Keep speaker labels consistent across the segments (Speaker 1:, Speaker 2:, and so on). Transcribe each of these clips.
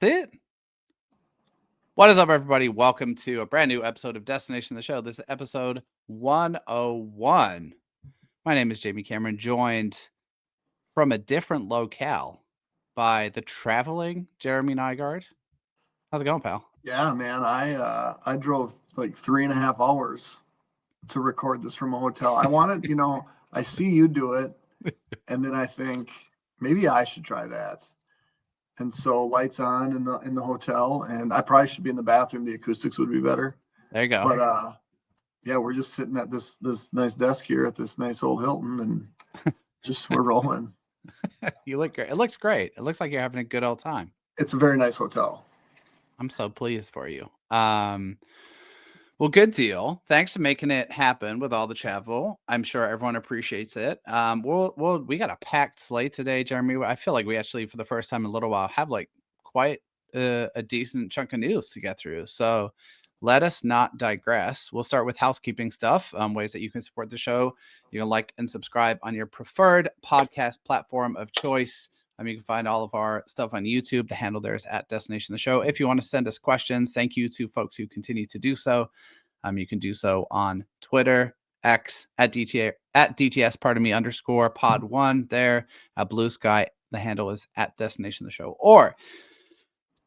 Speaker 1: That's it. What is up, everybody? Welcome to a brand new episode of Destination the Show. This is episode 101. My name is Jamie Cameron, joined from a different locale by the traveling Jeremy Nygaard. How's it going, pal?
Speaker 2: Yeah, man. I drove like 3.5 hours to record this from a hotel. I wanted, I see you do it, and then I think maybe I should try that. And so lights on in the hotel, and I probably should be in the bathroom. The acoustics would be better.
Speaker 1: There you go.
Speaker 2: But yeah, we're just sitting at this nice desk here at this nice old Hilton, and just we're rolling.
Speaker 1: You look great. It looks great. It looks like you're having a good old time.
Speaker 2: It's a very nice hotel.
Speaker 1: I'm so pleased for you. Well, good deal. Thanks for making it happen with all the travel. I'm sure everyone appreciates it. We got a packed slate today, Jeremy. I feel like we actually, for the first time in a little while, have like quite a decent chunk of news to get through. So let us not digress. We'll start with housekeeping stuff, ways that you can support the show. You can like and subscribe on your preferred podcast platform of choice. You can find all of our stuff on YouTube. The handle there is at Destination the Show. If you want to send us questions, thank you to folks who continue to do so. You can do so on Twitter, X at DTS, _ pod1 there. Blue Sky, the handle is at Destination the Show, or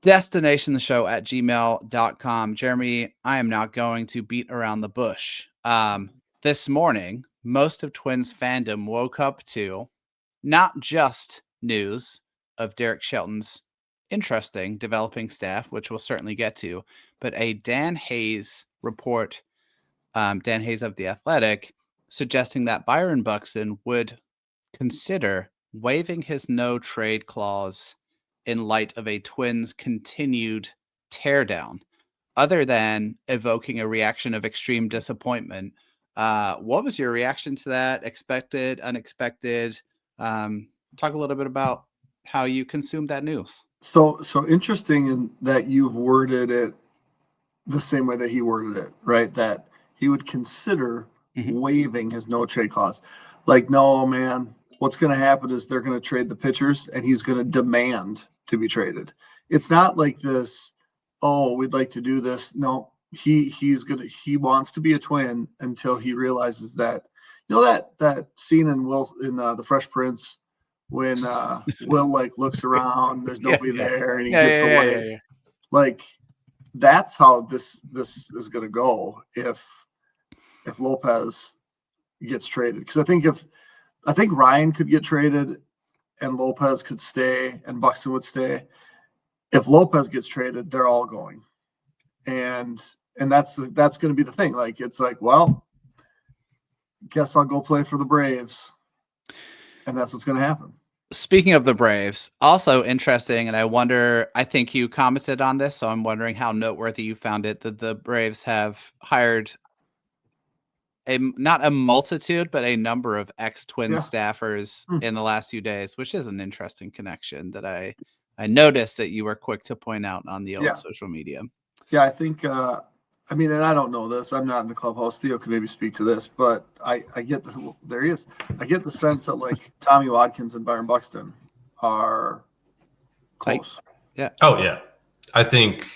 Speaker 1: destinationtheshow@gmail.com. Jeremy, I am not going to beat around the bush. This morning, most of Twins fandom woke up to not just news of Derek Shelton's interesting developing staff, which we'll certainly get to, but a Dan Hayes report, Dan Hayes of The Athletic, suggesting that Byron Buxton would consider waiving his no trade clause in light of a Twins continued teardown, other than evoking a reaction of extreme disappointment. What was your reaction to that? Expected, unexpected? Talk a little bit about how you consumed that news.
Speaker 2: So interesting in that you've worded it the same way that he worded it, right? That he would consider waiving his no trade clause. Like, no, man, what's going to happen is they're going to trade the pitchers and he's going to demand to be traded. It's not like this, oh, we'd like to do this. No, he wants to be a Twin until he realizes that, that scene in The Fresh Prince, when Will looks around, there's nobody there, and he gets away. Yeah. Like, that's how this is going to go if Lopez gets traded. Because I think Ryan could get traded, and Lopez could stay, and Buxton would stay. If Lopez gets traded, they're all going, and that's going to be the thing. Like, it's like, well, guess I'll go play for the Braves. And that's what's going to happen.
Speaker 1: Speaking of the Braves, also interesting, and I think you commented on this, so I'm wondering how noteworthy you found it, that the Braves have hired not a multitude, but a number of ex-Twin staffers in the last few days, which is an interesting connection that I noticed that you were quick to point out on the old social media.
Speaker 2: Yeah, I think and I don't know this. I'm not in the clubhouse. Theo could maybe speak to this, but I get there he is. I get the sense that like Tommy Watkins and Byron Buxton are close.
Speaker 1: Yeah.
Speaker 3: Oh yeah. I think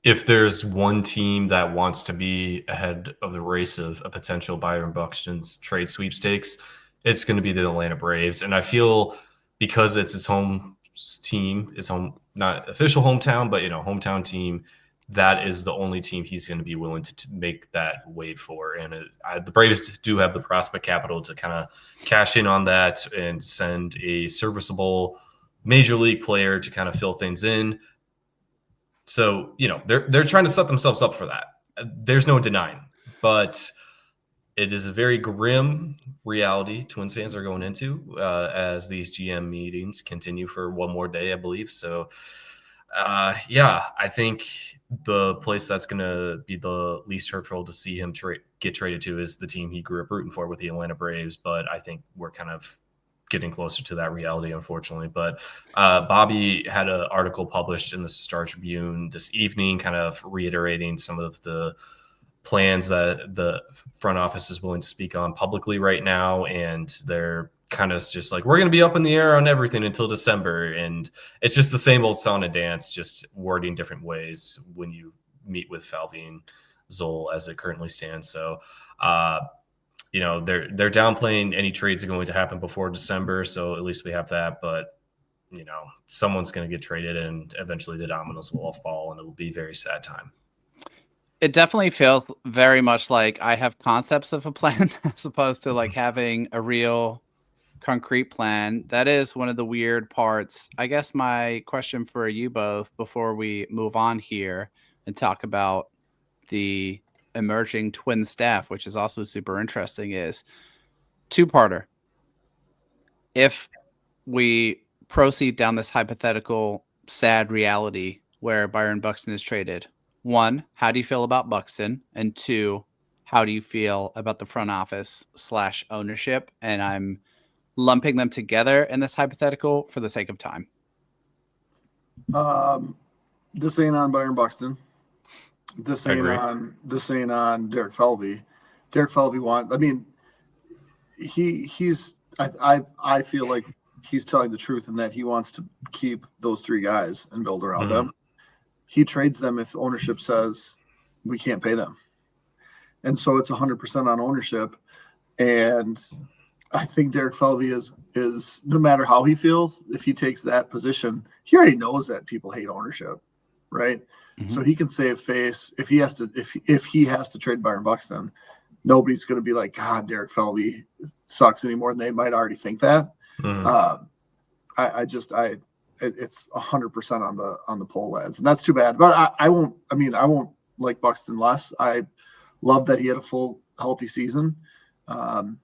Speaker 3: if there's one team that wants to be ahead of the race of a potential Byron Buxton's trade sweepstakes, it's going to be the Atlanta Braves. And I feel because it's his home team, his home, not official hometown, but hometown team, that is the only team he's going to be willing to make that wave for. And the Braves do have the prospect capital to kind of cash in on that and send a serviceable major league player to kind of fill things in. So, they're trying to set themselves up for that. There's no denying, but it is a very grim reality Twins fans are going into as these GM meetings continue for one more day, I believe. So, I think the place that's going to be the least hurtful to see him get traded to is the team he grew up rooting for with the Atlanta Braves. But I think we're kind of getting closer to that reality, unfortunately. But Bobby had an article published in the Star Tribune this evening, kind of reiterating some of the plans that the front office is willing to speak on publicly right now. And they're kind of just like, we're going to be up in the air on everything until December. And it's just the same old song and dance, just wording different ways when you meet with Falvey and Zoll as it currently stands. So, they're downplaying any trades are going to happen before December. So at least we have that. But, someone's going to get traded and eventually the dominoes will all fall and it will be a very sad time.
Speaker 1: It definitely feels very much like I have concepts of a plan as opposed to like having a real concrete plan. That is one of the weird parts. I guess my question for you both before we move on here and talk about the emerging twin staff, which is also super interesting, is two-parter. If we proceed down this hypothetical sad reality where Byron Buxton is traded, one, how do you feel about Buxton? And two, how do you feel about the front office / ownership? And I'm lumping them together in this hypothetical for the sake of time.
Speaker 2: This ain't on Byron Buxton. This ain't on Derek Falvey. Derek Falvey I feel like he's telling the truth in that he wants to keep those three guys and build around them. He trades them if ownership says we can't pay them. And so it's 100% on ownership. And I think Derek Falvey is no matter how he feels, if he takes that position, he already knows that people hate ownership, right? Mm-hmm. So he can save face if he has to trade Byron Buxton. Nobody's going to be like, God, Derek Falvey sucks anymore. And they might already think that. Mm-hmm. It's 100% on the poll ads, and that's too bad. But I won't like Buxton less. I love that he had a full healthy season. But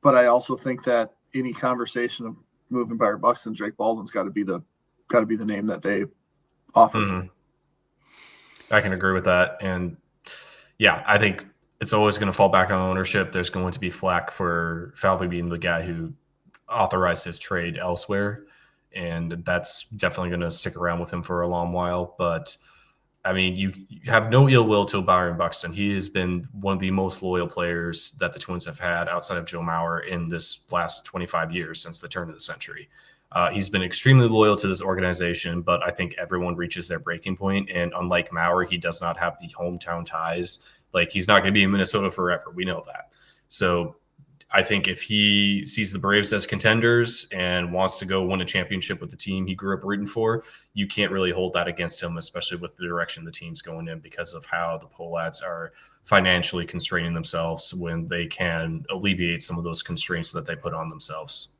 Speaker 2: I also think that any conversation of moving Byron Buxton, Drake Baldwin's got to be the name that they offer.
Speaker 3: Mm-hmm. I can agree with that. And yeah, I think it's always going to fall back on ownership. There's going to be flack for Falvey being the guy who authorized his trade elsewhere. And that's definitely going to stick around with him for a long while. But I mean, you have no ill will to Byron Buxton. He has been one of the most loyal players that the Twins have had outside of Joe Mauer in this last 25 years since the turn of the century. He's been extremely loyal to this organization, but I think everyone reaches their breaking point. And unlike Mauer, he does not have the hometown ties. Like, he's not going to be in Minnesota forever. We know that. So I think if he sees the Braves as contenders and wants to go win a championship with the team he grew up rooting for, you can't really hold that against him, especially with the direction the team's going in because of how the poll ads are financially constraining themselves when they can alleviate some of those constraints that they put on themselves.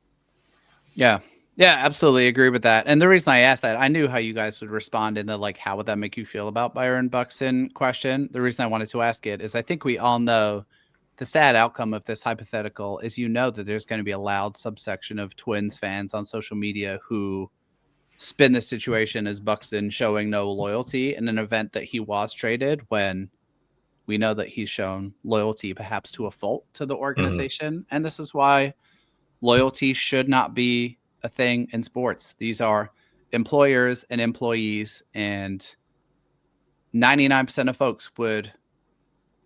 Speaker 1: Yeah, absolutely agree with that. And the reason I asked that, I knew how you guys would respond in the, like, how would that make you feel about Byron Buxton question. The reason I wanted to ask it is I think we all know the sad outcome of this hypothetical is, that there's going to be a loud subsection of Twins fans on social media who spin the situation as Buxton showing no loyalty in an event that he was traded, when we know that he's shown loyalty perhaps to a fault to the organization. Mm-hmm. And this is why loyalty should not be a thing in sports. These are employers and employees, and 99% of folks would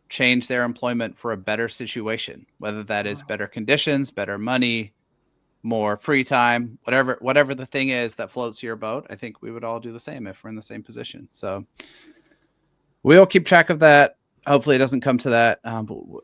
Speaker 1: change their employment for a better situation, whether that is better conditions, better money, more free time, whatever the thing is that floats your boat. I think we would all do the same if we're in the same position. So we'll keep track of that. Hopefully it doesn't come to that.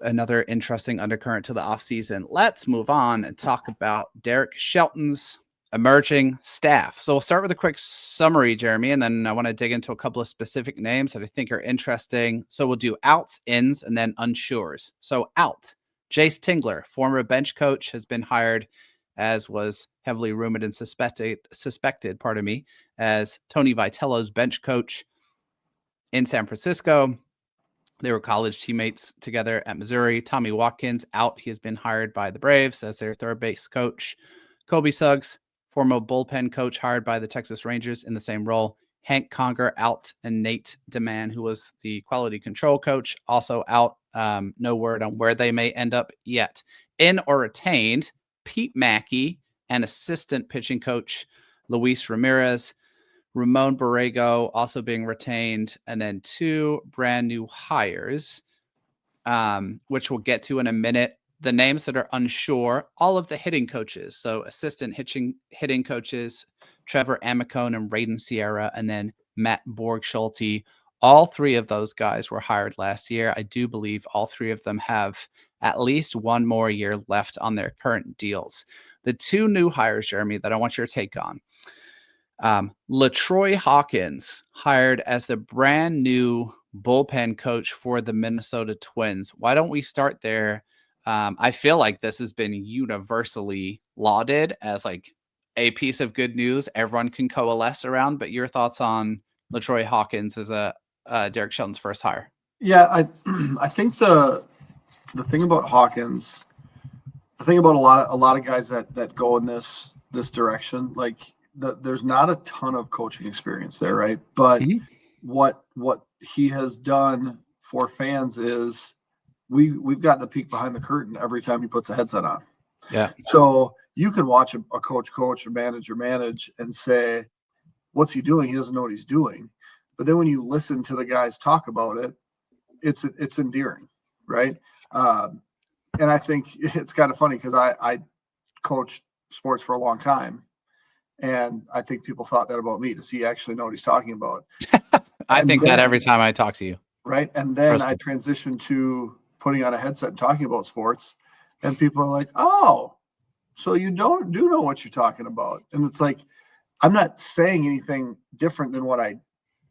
Speaker 1: Another interesting undercurrent to the offseason. Let's move on and talk about Derek Shelton's emerging staff. So we'll start with a quick summary, Jeremy, and then I want to dig into a couple of specific names that I think are interesting. So we'll do outs, ins, and then unsures. So out, Jace Tingler, former bench coach, has been hired, as was heavily rumored and suspected, as Tony Vitello's bench coach in San Francisco. They were college teammates together at Missouri. Tommy Watkins out. He has been hired by the Braves as their third base coach. Kobe Suggs, former bullpen coach, hired by the Texas Rangers in the same role. Hank Conger out, and Nate DeMann, who was the quality control coach, also out. No word on where they may end up yet. In or retained, Pete Mackey and assistant pitching coach Luis Ramirez. Ramon Borrego also being retained, and then two brand new hires, which we'll get to in a minute. the names that are unsure, all of the hitting coaches. So assistant hitting coaches, Trevor Amicone and Raiden Sierra, and then Matt Borg-Schulte. All three of those guys were hired last year. I do believe all three of them have at least one more year left on their current deals. The two new hires, Jeremy, that I want your take on. LaTroy Hawkins, hired as the brand new bullpen coach for the Minnesota Twins. Why don't we start there? I feel like this has been universally lauded as like a piece of good news everyone can coalesce around. But your thoughts on LaTroy Hawkins as Derek Shelton's first hire?
Speaker 2: Yeah, I think the thing about Hawkins, the thing about a lot of guys that go in this direction, like there's not a ton of coaching experience there, right? But what he has done for fans is we've got the peek behind the curtain every time he puts a headset on.
Speaker 1: Yeah.
Speaker 2: So you can watch a coach or manage and say, what's he doing? He doesn't know what he's doing. But then when you listen to the guys talk about it, it's endearing, right? And I think it's kind of funny because I coached sports for a long time, and I think people thought that about me. Does he actually know what he's talking about?
Speaker 1: I think that every time I talk to you.
Speaker 2: Right. And then I transitioned to putting on a headset and talking about sports, and people are like, oh, so you do know what you're talking about. And it's like, I'm not saying anything different than what I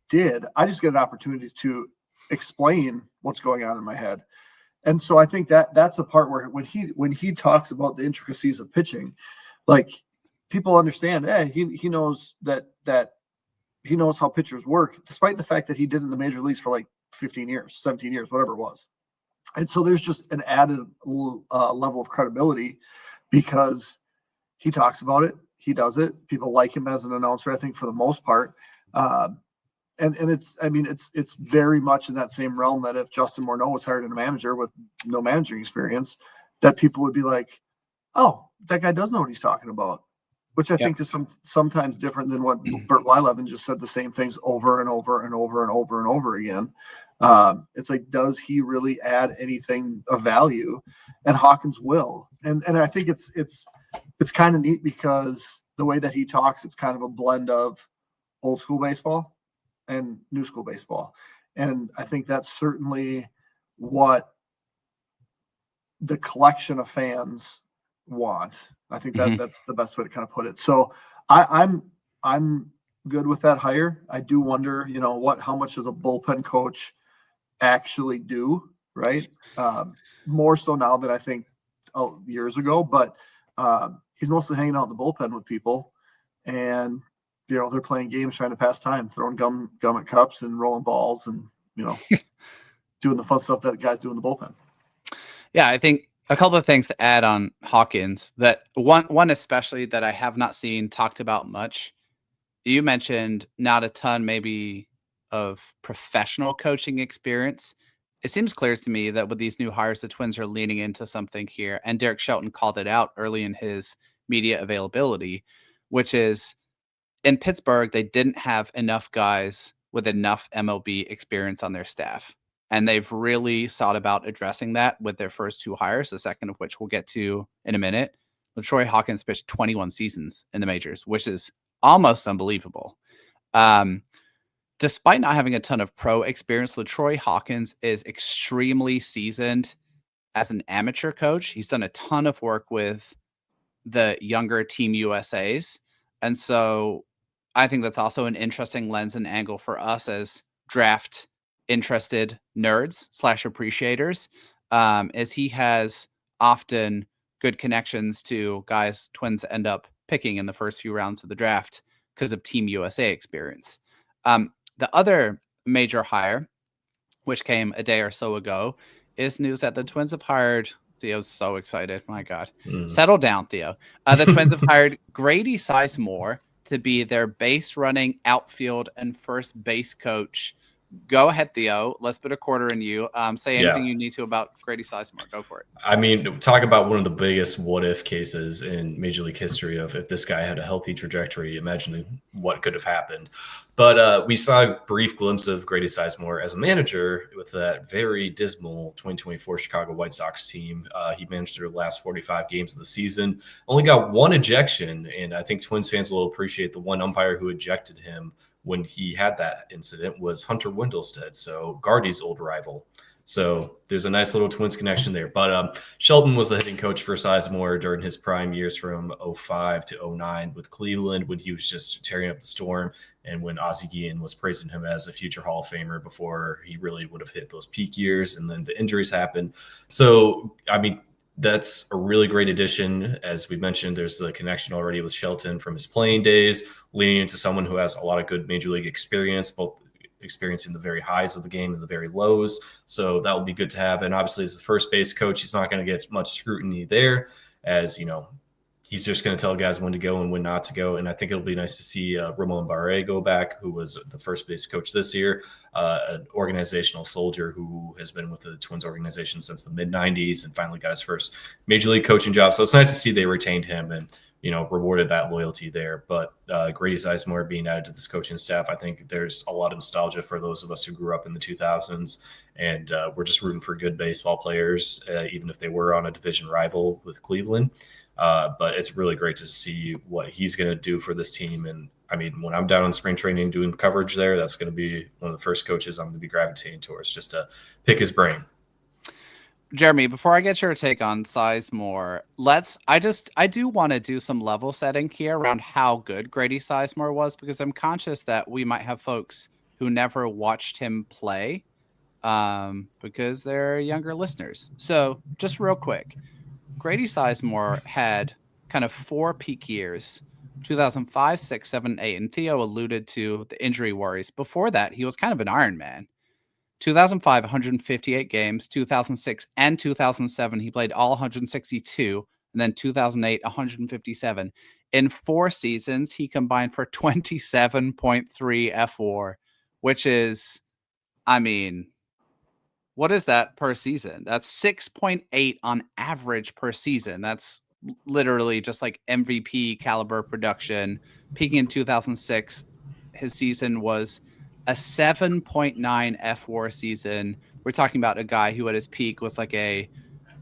Speaker 2: did. I just get an opportunity to explain what's going on in my head. And so I think that's a part where when he talks about the intricacies of pitching, like people understand, he knows that he knows how pitchers work, despite the fact that he did in the major leagues for like 15 years, 17 years, whatever it was. And so there's just an added level of credibility because he talks about it. He does it. People like him as an announcer, I think, for the most part. And it's very much in that same realm that if Justin Morneau was hired as a manager with no managing experience, that people would be like, oh, that guy does know what he's talking about, which I think is sometimes different than what Bert Blyleven just said the same things over and over and over and over and over again. It's like, does he really add anything of value? And Hawkins will. And I think it's kind of neat because the way that he talks, it's kind of a blend of old school baseball and new school baseball. And I think that's certainly what the collection of fans want. I think that's the best way to kind of put it. So I'm good with that hire. I do wonder, how much does a bullpen coach actually do, right? More so now than I think years ago, but he's mostly hanging out in the bullpen with people, and they're playing games, trying to pass time, throwing gum at cups and rolling balls, and doing the fun stuff that guys do in the bullpen.
Speaker 1: Yeah, I think a couple of things to add on Hawkins. That one especially that I have not seen talked about much. You mentioned not a ton maybe of professional coaching experience. It seems clear to me that with these new hires, the Twins are leaning into something here. And Derek Shelton called it out early in his media availability, which is in Pittsburgh, they didn't have enough guys with enough MLB experience on their staff. And they've really thought about addressing that with their first two hires, the second of which we'll get to in a minute. LaTroy Hawkins pitched 21 seasons in the majors, which is almost unbelievable. Despite not having a ton of pro experience, LaTroy Hawkins is extremely seasoned as an amateur coach. He's done a ton of work with the younger Team USAs. And so I think that's also an interesting lens and angle for us as draft interested nerds / appreciators, as he has often good connections to guys Twins end up picking in the first few rounds of the draft because of Team USA experience. The other major hire, which came a day or so ago, is news that the Twins have hired. Theo's so excited. My God. Settle down, Theo. The Twins have hired Grady Sizemore to be their base running outfield and first base coach Go ahead, Theo. Let's put a quarter in you. Say anything you need to about Grady Sizemore. Go for it.
Speaker 3: I mean, talk about one of the biggest what-if cases in Major League history of if this guy had a healthy trajectory, imagining what could have happened. But we saw a brief glimpse of Grady Sizemore as a manager with that very dismal 2024 Chicago White Sox team. He managed their last 45 games of the season, only got one ejection, and I think Twins fans will appreciate the one umpire who ejected him when he had that incident was Hunter Wendelstedt, so Gardy's old rival. So there's a nice little Twins connection there. But Shelton was the hitting coach for Sizemore during his prime years from 05 to 09 with Cleveland when he was just tearing up the storm and when Ozzie Guillen was praising him as a future Hall of Famer before he really would have hit those peak years. And then the injuries happened. So, I mean, that's a really great addition. As we mentioned, there's the connection already with Shelton from his playing days, leading into someone who has a lot of good major league experience, both experiencing the very highs of the game and the very lows. So that will be good to have. And obviously as the first base coach, he's not going to get much scrutiny there, as you know, he's just going to tell guys when to go and when not to go. And I think it'll be nice to see Ramon Barre go back, who was the first base coach this year, an organizational soldier who has been with the Twins organization since the mid-90s and finally got his first major league coaching job. So it's nice to see they retained him and, you know, rewarded that loyalty there. But Grady Sizemore being added to this coaching staff, I think there's a lot of nostalgia for those of us who grew up in the 2000s. And we're just rooting for good baseball players, even if they were on a division rival with Cleveland. But it's really great to see what he's going to do for this team. And I mean, when I'm down in spring training doing coverage there, that's going to be one of the first coaches I'm going to be gravitating towards, just to pick his brain.
Speaker 1: Jeremy, before I get your take on Sizemore, I do want to do some level setting here around how good Grady Sizemore was, because I'm conscious that we might have folks who never watched him play because they're younger listeners. So just real quick, Grady Sizemore had kind of 4 peak years, 2005, 6, 7, 8, and Theo alluded to the injury worries. Before that, he was kind of an Iron Man. 2005, 158 games, 2006 and 2007, he played all 162, and then 2008, 157. In 4 seasons, he combined for 27.3 F4, which is, I mean, what is that per season? That's 6.8 on average per season. That's literally just like MVP caliber production. Peaking in 2006, his season was a 7.9 F4 season. We're talking about a guy who at his peak was like a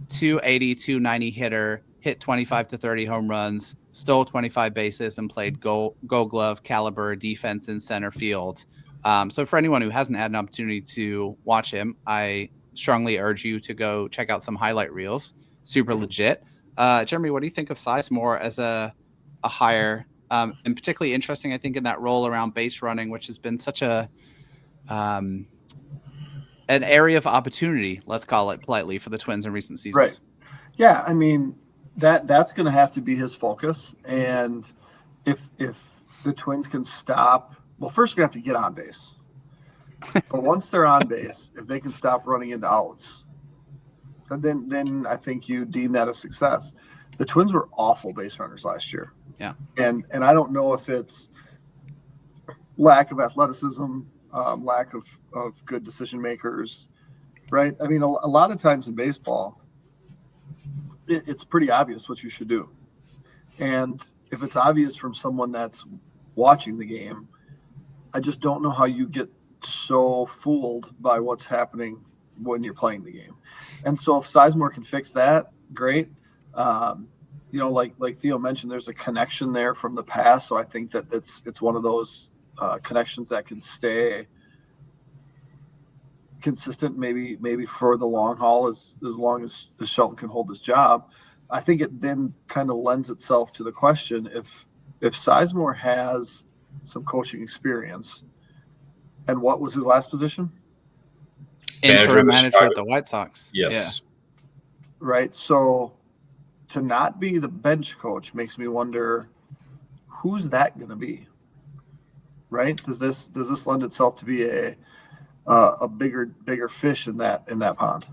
Speaker 1: 280, 290 hitter, hit 25 to 30 home runs, stole 25 bases, and played gold glove caliber defense in center field. So for anyone who hasn't had an opportunity to watch him, I strongly urge you to go check out some highlight reels. Super legit. Jeremy, what do you think of Sizemore as a hire? And particularly interesting, I think, in that role around base running, which has been such an area of opportunity, let's call it politely, for the Twins in recent seasons.
Speaker 2: Right. Yeah, I mean, that's going to have to be his focus. And if the Twins can stop, well, first we have to get on base. But once they're on base, if they can stop running into outs, then I think you deem that a success. The Twins were awful base runners last year.
Speaker 1: Yeah.
Speaker 2: And I don't know if it's lack of athleticism, lack of good decision makers, right? I mean, a lot of times in baseball, it's pretty obvious what you should do. And if it's obvious from someone that's watching the game, I just don't know how you get so fooled by what's happening when you're playing the game. And so if Sizemore can fix that, great. You know, like Theo mentioned, there's a connection there from the past. So I think that it's one of those connections that can stay consistent, maybe for the long haul, as long as Shelton can hold his job. I think it then kind of lends itself to the question, if Sizemore has some coaching experience, and what was his last position?
Speaker 1: Interim manager at the White Sox.
Speaker 3: Yes.
Speaker 2: Yeah. Right. So to not be the bench coach makes me wonder, who's that going to be? Right? Does this lend itself to be a bigger fish in that pond?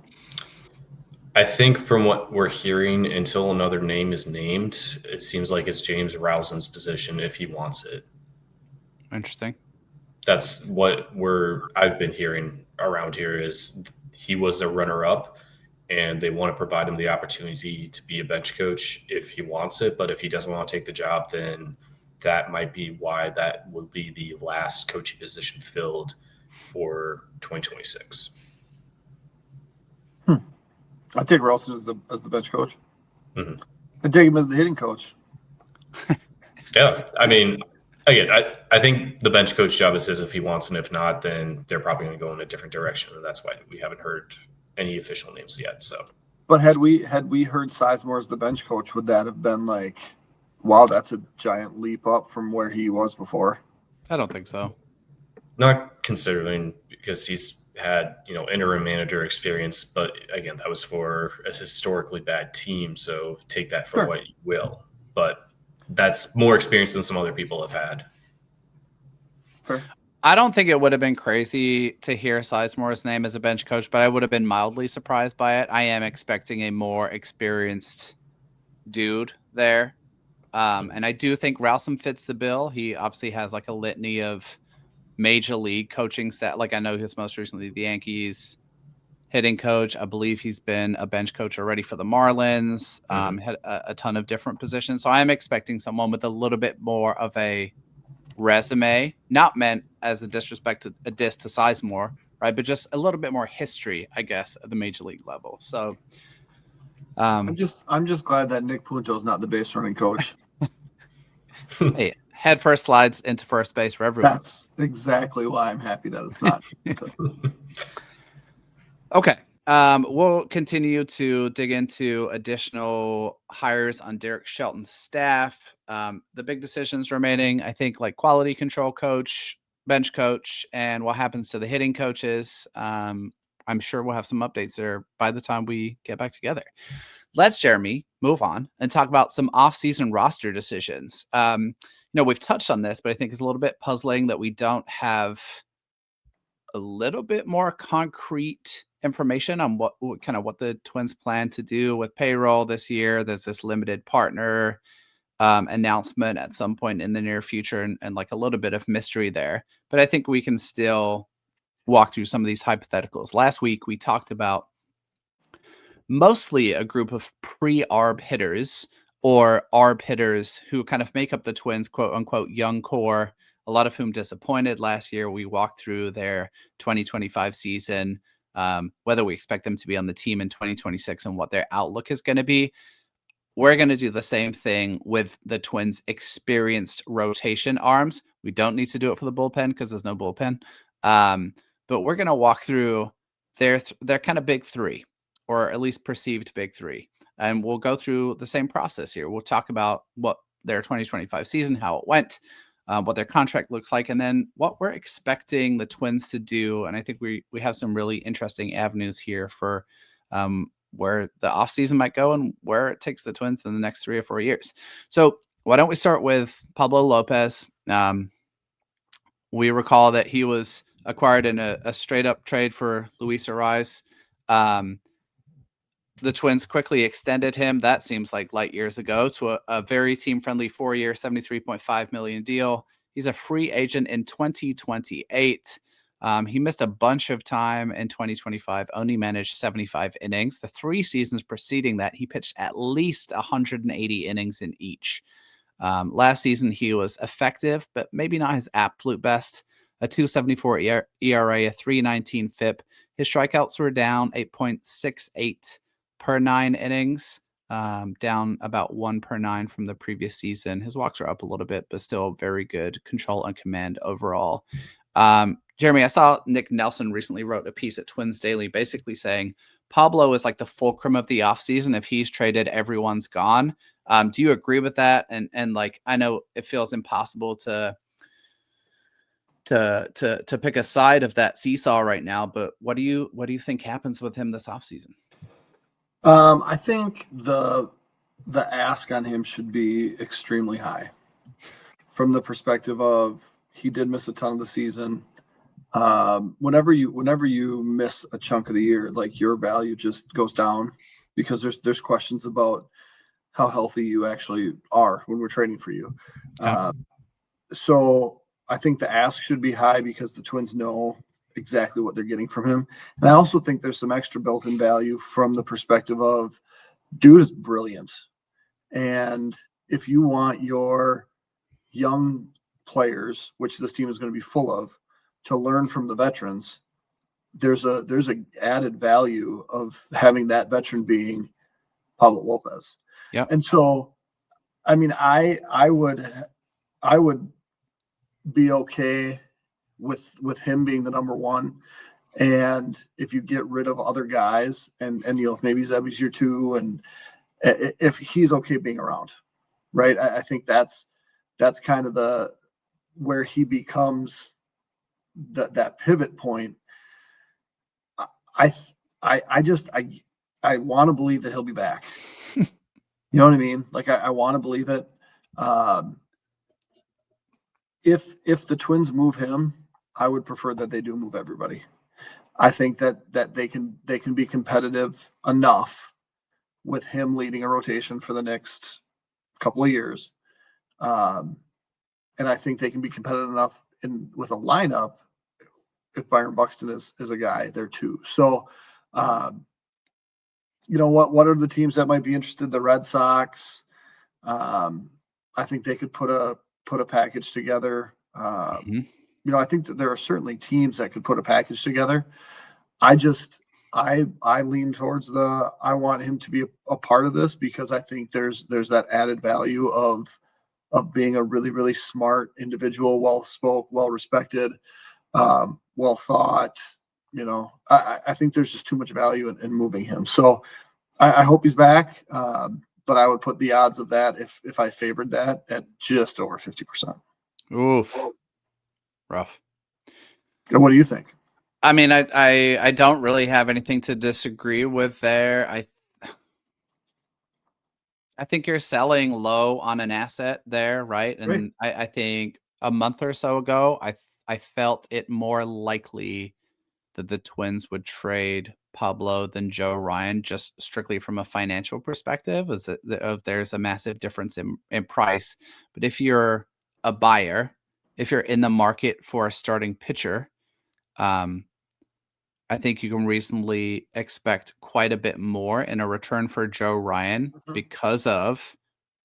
Speaker 3: I think from what we're hearing, until another name is named, it seems like it's James Rousen's position if he wants it.
Speaker 1: Interesting.
Speaker 3: That's what I've been hearing around here is he was the runner-up, and they want to provide him the opportunity to be a bench coach if he wants it. But if he doesn't want to take the job, then that might be why that would be the last coaching position filled for 2026.
Speaker 2: I take Ralston as the bench coach.
Speaker 3: Mm-hmm.
Speaker 2: I take him as the hitting coach.
Speaker 3: Yeah, I mean, again, I think the bench coach job is his if he wants, and if not, then they're probably going to go in a different direction, and that's why we haven't heard any official names yet. So,
Speaker 2: but had we heard Sizemore as the bench coach, would that have been like, wow, that's a giant leap up from where he was before?
Speaker 1: I don't think so.
Speaker 3: Not considering, because he's had interim manager experience, but again, that was for a historically bad team, so take that for what you will. But that's more experience than some other people have had.
Speaker 2: Sure.
Speaker 1: I don't think it would have been crazy to hear Sizemore's name as a bench coach, but I would have been mildly surprised by it. I am expecting a more experienced dude there. And I do think Ralston fits the bill. He obviously has like a litany of major league coaching staff. Like I know he was most recently the Yankees hitting coach. I believe he's been a bench coach already for the Marlins. Had a ton of different positions. So I'm expecting someone with a little bit more of a resume, not meant as a diss to Sizemore, right? But just a little bit more history, I guess, at the major league level. So I'm
Speaker 2: just glad that Nick Punto is not the base running coach.
Speaker 1: Hey, head first slides into first base for everyone.
Speaker 2: That's exactly why I'm happy that it's not.
Speaker 1: Okay. We'll continue to dig into additional hires on Derek Shelton's staff. The big decisions remaining, I think, like quality control coach, bench coach, and what happens to the hitting coaches. I'm sure we'll have some updates there by the time we get back together. Let's, Jeremy, move on and talk about some off-season roster decisions. We've touched on this, but I think it's a little bit puzzling that we don't have a little bit more concrete information on what the Twins plan to do with payroll this year. There's this limited partner announcement at some point in the near future, and like a little bit of mystery there. But I think we can still walk through some of these hypotheticals. Last week, we talked about mostly a group of pre-ARB hitters or ARB hitters who kind of make up the Twins' quote-unquote young core, a lot of whom disappointed last year. We walked through their 2025 season, whether we expect them to be on the team in 2026 and what their outlook is going to be. We're going to do the same thing with the Twins' experienced rotation arms. We don't need to do it for the bullpen because there's no bullpen. But we're going to walk through their kind of big three, or at least perceived big three. And we'll go through the same process here. We'll talk about what their 2025 season, how it went, what their contract looks like, and then what we're expecting the Twins to do. And I think we have some really interesting avenues here for where the offseason might go and where it takes the Twins in the next 3 or 4 years. So why don't we start with Pablo Lopez? We recall that he was acquired in a straight-up trade for Luis Arraez. The Twins quickly extended him. That seems like light years ago, to a very team-friendly 4-year, $73.5 million deal. He's a free agent in 2028. He missed a bunch of time in 2025, only managed 75 innings. The 3 seasons preceding that, he pitched at least 180 innings in each. Last season, he was effective, but maybe not his absolute best. A 2.74 ERA, a 3.19 FIP. His strikeouts were down 8.68 per 9 innings, down about 1 per 9 from the previous season. His walks are up a little bit, but still very good control and command overall. Jeremy, I saw Nick Nelson recently wrote a piece at Twins Daily basically saying Pablo is like the fulcrum of the offseason. If he's traded, everyone's gone. Do you agree with that? And like, I know it feels impossible to pick a side of that seesaw right now, but what do you think happens with him this offseason?
Speaker 2: I think the ask on him should be extremely high from the perspective of he did miss a ton of the season. Whenever you miss a chunk of the year, like your value just goes down because there's questions about how healthy you actually are when we're trading for you.
Speaker 1: Yeah.
Speaker 2: So I think the ask should be high because the Twins know exactly what they're getting from him. And I also think there's some extra built-in value from the perspective of dude is brilliant. And if you want your young players, which this team is going to be full of, to learn from the veterans, there's a added value of having that veteran being Pablo Lopez.
Speaker 1: Yeah.
Speaker 2: And so, I mean, I would be okay with him being the number one. And if you get rid of other guys and maybe Zebby's your two, and if he's okay being around, right? I think that's kind of where he becomes that pivot point. I want to believe that he'll be back. You know what I mean? Like I want to believe it. If the Twins move him, I would prefer that they do move everybody. I think that they can be competitive enough with him leading a rotation for the next couple of years. And I think they can be competitive enough with a lineup if Byron Buxton is a guy there too. So, what are the teams that might be interested? The Red Sox. I think they could put a package together. I think that there are certainly teams that could put a package together. I lean towards I want him to be a part of this because I think there's that added value of being a really, really smart individual, well-spoken, well-respected, well thought. I think there's just too much value in moving him. So I hope he's back. But I would put the odds of that if I favored that at just over 50%.
Speaker 1: Oof. Rough.
Speaker 2: What do you think?
Speaker 1: I mean, I don't really have anything to disagree with there. I think you're selling low on an asset there, right? And
Speaker 2: Right.
Speaker 1: I think a month or so ago, I felt it more likely that the Twins would trade Pablo than Joe Ryan, just strictly from a financial perspective, is that there's a massive difference in price. But if you're a buyer, if you're in the market for a starting pitcher, I think you can reasonably expect quite a bit more in a return for Joe Ryan because of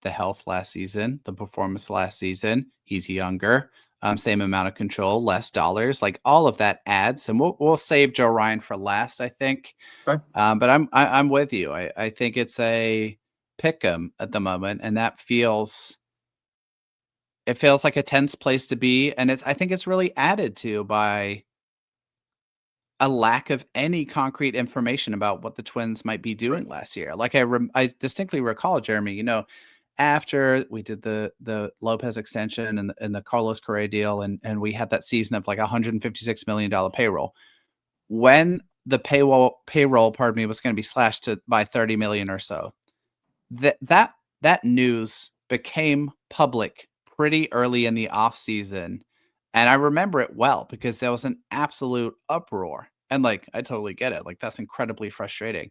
Speaker 1: the health last season, the performance last season. He's younger, same amount of control, less dollars, like all of that adds. And we'll save Joe Ryan for last, I think.
Speaker 2: Okay.
Speaker 1: But I'm with you. I think it's a pick 'em at the moment, and it feels like a tense place to be, and I think it's really added to by a lack of any concrete information about what the Twins might be doing last year. Like I distinctly recall, Jeremy, after we did the Lopez extension and the Carlos Correa deal, and we had that season of like $156 million payroll, when the payroll, was going to be slashed by 30 million or so, that news became public pretty early in the offseason. And I remember it well because there was an absolute uproar. And I totally get it. That's incredibly frustrating.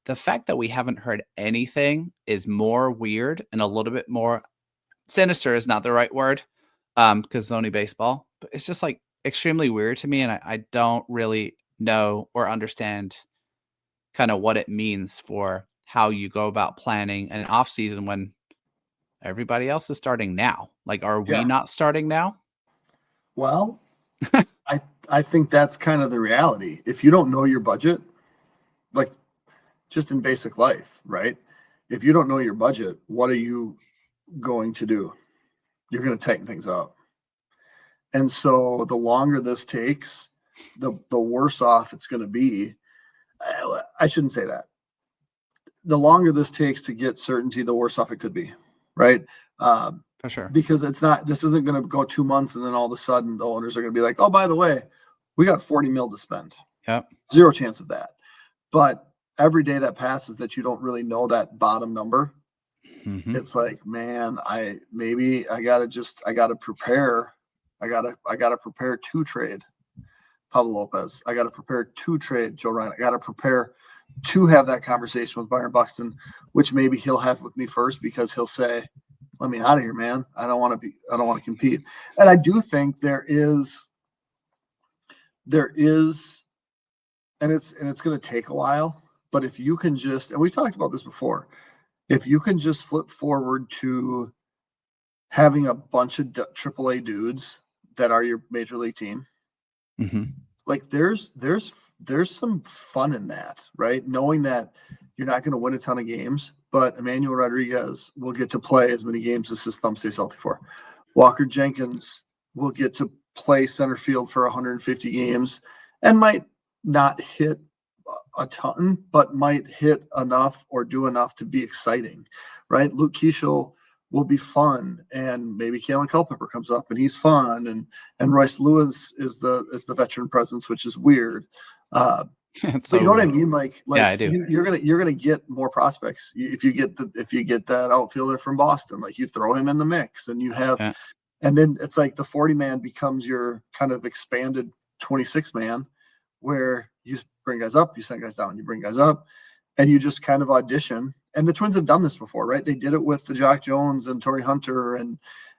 Speaker 1: The fact that we haven't heard anything is more weird and a little bit more sinister is not the right word, because it's only baseball. But it's just extremely weird to me. And I don't really know or understand kind of what it means for how you go about planning an off season when everybody else is starting now. Are we not starting now?
Speaker 2: Well, I think that's kind of the reality. If you don't know your budget, just in basic life, right? If you don't know your budget, what are you going to do? You're going to tighten things up. And so the longer this takes, the worse off it's going to be. I shouldn't say that. The longer this takes to get certainty, the worse off it could be, right?
Speaker 1: For sure.
Speaker 2: Because this isn't going to go 2 months and then all of a sudden the owners are going to be like, oh, by the way, we got 40 mil to spend.
Speaker 1: Yep.
Speaker 2: Zero chance of that. But every day that passes that you don't really know that bottom number, it's like, man, I gotta prepare. I gotta prepare to trade Pablo Lopez. I gotta prepare to trade Joe Ryan. I gotta prepare to have that conversation with Byron Buxton, which maybe he'll have with me first because he'll say, let me out of here, man. I don't want to compete. And I do think there is, and it's going to take a while, but if you can just, and we've talked about this before, if you can just flip forward to having a bunch of AAA dudes that are your major league team, like there's some fun in that, right? Knowing that you're not going to win a ton of games, but Emmanuel Rodriguez will get to play as many games as his thumb stays healthy for. Walker Jenkins will get to play center field for 150 games and might not hit a ton, but might hit enough or do enough to be exciting, right? Luke Keeschel will be fun, and maybe Kalen Culpepper comes up and he's fun, and Royce Lewis is the veteran presence, which is weird. But so you know weird. What I mean? Like
Speaker 1: yeah, I do.
Speaker 2: You're gonna get more prospects if you get that outfielder from Boston. Like you throw him in the mix, and you have, and then it's like the 40-man becomes your kind of expanded 26-man, where you bring guys up, you send guys down, you bring guys up, and you just kind of audition. And the Twins have done this before, right? They did it with the Jock Jones and Torrey Hunter, and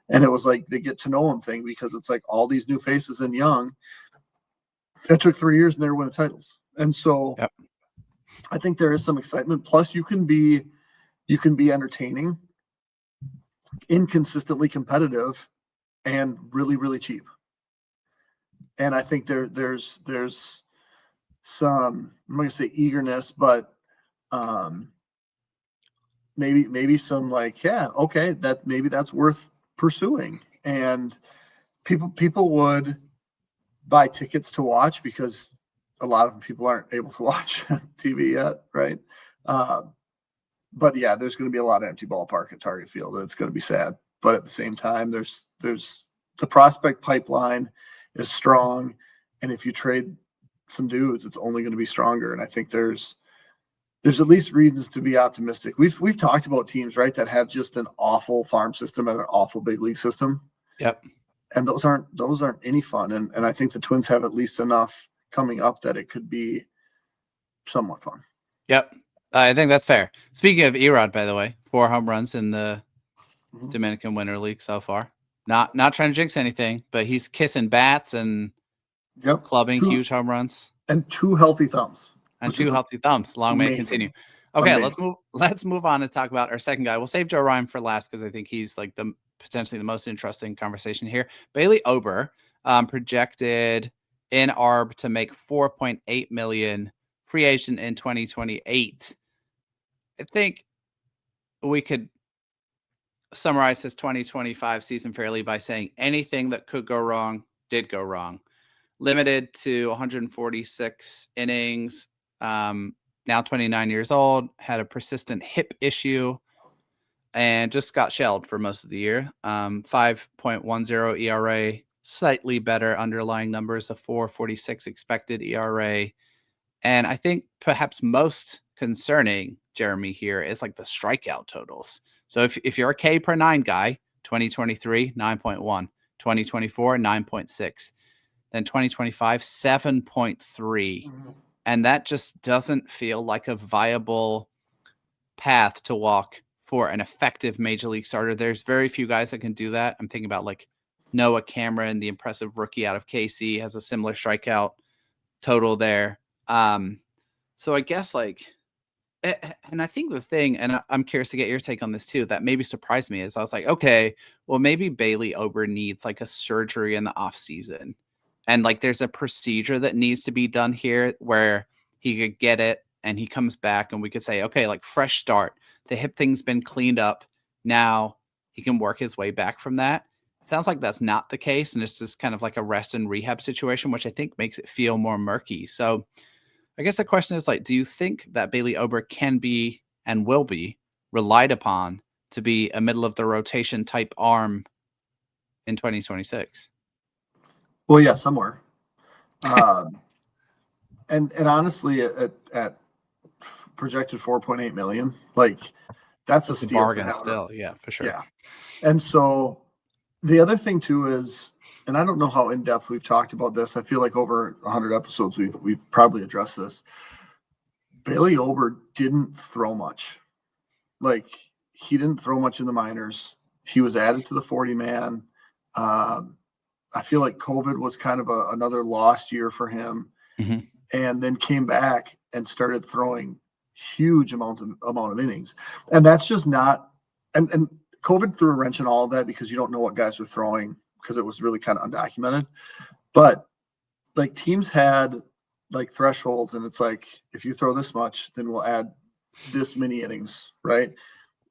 Speaker 2: it was like they get to know him thing, because it's like all these new faces and young. It took 3 years and they were winning titles. And so I think there is some excitement. Plus you can be entertaining, inconsistently competitive, and really, really cheap. And I think there's some, I'm not gonna say eagerness, but maybe some like, yeah, okay, that maybe that's worth pursuing. And people would buy tickets to watch, because a lot of people aren't able to watch TV yet, right? But yeah, there's going to be a lot of empty ballpark at Target Field, and it's going to be sad. But at the same time, there's the prospect pipeline is strong, and if you trade some dudes, it's only going to be stronger. And I think there's at least reasons to be optimistic. We've talked about teams, right, that have just an awful farm system and an awful big league system.
Speaker 1: Yep.
Speaker 2: And those aren't any fun. And I think the Twins have at least enough coming up that it could be somewhat fun.
Speaker 1: Yep. I think that's fair. Speaking of Erod, by the way, 4 home runs in the Dominican Winter League so far. Not trying to jinx anything, but he's kissing bats and clubbing huge home runs.
Speaker 2: And 2 healthy thumbs.
Speaker 1: And 2 healthy thumbs. Long may it continue. Okay, amazing. Let's move on and talk about our second guy. We'll save Joe Ryan for last, because I think he's like potentially the most interesting conversation here. Bailey Ober, projected in ARB to make $4.8 million, free agent in 2028. I think we could summarize his 2025 season fairly by saying anything that could go wrong did go wrong. Limited to 146 innings, now 29 years old, had a persistent hip issue, and just got shelled for most of the year. 5.10 ERA, slightly better underlying numbers, a 4.46 expected ERA. And I think perhaps most concerning, Jeremy, here is like the strikeout totals. So if you're a K per 9 guy, 2023, 9.1, 2024, 9.6, then 2025, 7.3. And that just doesn't feel like a viable path to walk for an effective major league starter. There's very few guys that can do that. I'm thinking about like Noah Cameron, the impressive rookie out of KC, has a similar strikeout total there. So I guess like, and I think the thing, and I'm curious to get your take on this too, that maybe surprised me, is I was like, okay, well, maybe Bailey Ober needs like a surgery in the off season. And like, there's a procedure that needs to be done here where he could get it and he comes back and we could say, okay, like fresh start. The hip thing's been cleaned up. Now he can work his way back from that. It sounds like that's not the case. And it's just kind of like a rest and rehab situation, which I think makes it feel more murky. So I guess the question is like, do you think that Bailey Ober can be and will be relied upon to be a middle of the rotation type arm in 2026?
Speaker 2: Well, yeah, somewhere. And honestly, at projected 4.8 million, like that's a steal.
Speaker 1: Bargain still, yeah, for sure.
Speaker 2: Yeah. And so the other thing too is, and I don't know how in depth we've talked about this. I feel like over 100 episodes we've probably addressed this. Bailey Ober didn't throw much. Like he didn't throw much in the minors. He was added to the 40-man. I feel like COVID was kind of another lost year for him, and then came back and started throwing huge amount of innings. And that's just not and COVID threw a wrench in all of that because you don't know what guys were throwing because it was really kind of undocumented. But like teams had like thresholds, and it's like if you throw this much, then we'll add this many innings, right?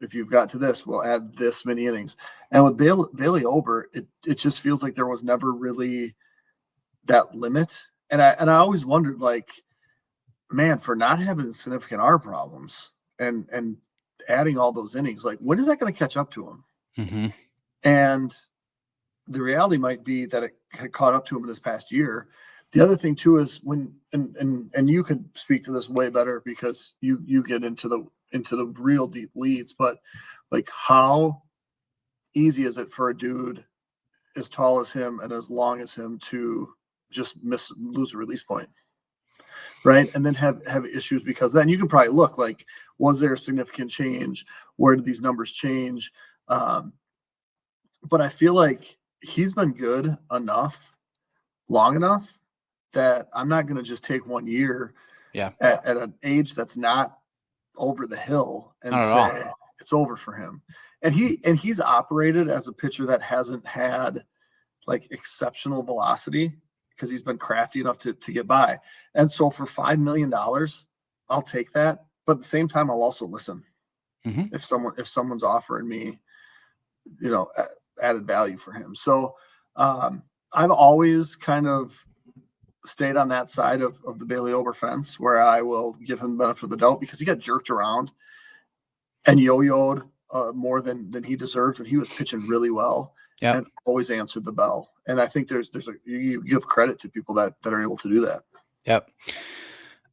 Speaker 2: If you've got to this, we'll add this many innings. And with Bailey Ober, it just feels like there was never really that limit. And I always wondered, like, man, for not having significant R problems and adding all those innings, like, when is that going to catch up to him? And the reality might be that it had caught up to him this past year. The other thing too is when and you can speak to this way better because you get into the real deep weeds, but like how easy is it for a dude as tall as him and as long as him to just lose a release point, right? And then have issues because then you can probably look like, was there a significant change? Where did these numbers change? But I feel like he's been good enough, long enough that I'm not going to just take 1 year at an age that's not over the hill and say it's over for him. And he's operated as a pitcher that hasn't had like exceptional velocity because he's been crafty enough to get by. And so for $5 million, I'll take that. But at the same time, I'll also listen if someone's offering me, added value for him. So I've always kind of stayed on that side of the Bailey Ober fence where I will give him the benefit of the doubt because he got jerked around and yo-yoed more than he deserved, and he was pitching really well and always answered the bell. And I think you give credit to people that are able to do that.
Speaker 1: Yep.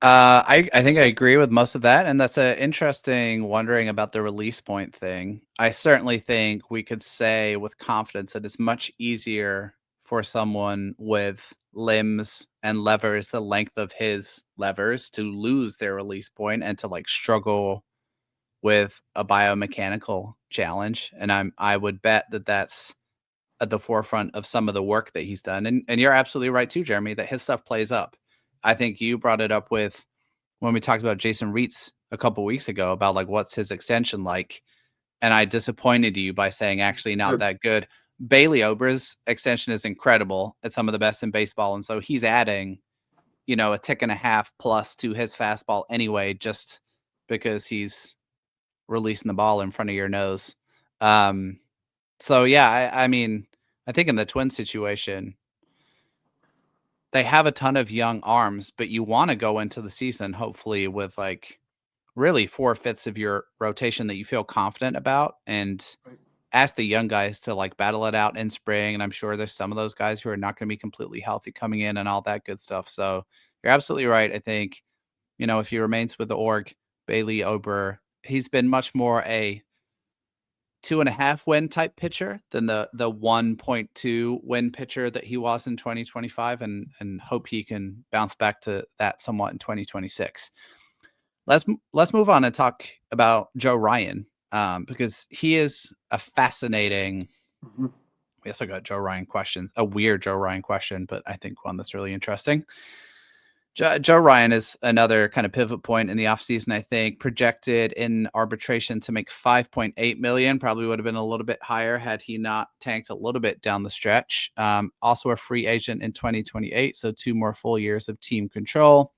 Speaker 1: I think I agree with most of that. And that's an interesting wondering about the release point thing. I certainly think we could say with confidence that it's much easier for someone with limbs and levers, the length of his levers, to lose their release point and to like struggle with a biomechanical challenge. And I would bet that that's at the forefront of some of the work that he's done. And you're absolutely right too, Jeremy, that his stuff plays up. I think you brought it up with when we talked about Jason Reitz a couple weeks ago about like what's his extension like, and I disappointed you by saying actually not that good. Bailey Ober's extension is incredible. It's some of the best in baseball, and so he's adding, a tick and a half plus to his fastball anyway, just because he's releasing the ball in front of your nose. So yeah, I mean, I think in the Twins situation, they have a ton of young arms, but you want to go into the season hopefully with like really 4/5 of your rotation that you feel confident about, and ask the young guys to like battle it out in spring. And I'm sure there's some of those guys who are not going to be completely healthy coming in and all that good stuff. So you're absolutely right. I think, if he remains with the org, Bailey Ober, he's been much more a 2.5 win type pitcher than the 1.2 win pitcher that he was in 2025, and hope he can bounce back to that somewhat in 2026. Let's move on and talk about Joe Ryan, because he is a fascinating. We also got Joe Ryan questions, a weird Joe Ryan question, but I think one that's really interesting. Joe Ryan is another kind of pivot point in the offseason, I think. Projected in arbitration to make $5.8 million. Probably would have been a little bit higher had he not tanked a little bit down the stretch. Also a free agent in 2028, so 2 more full years of team control.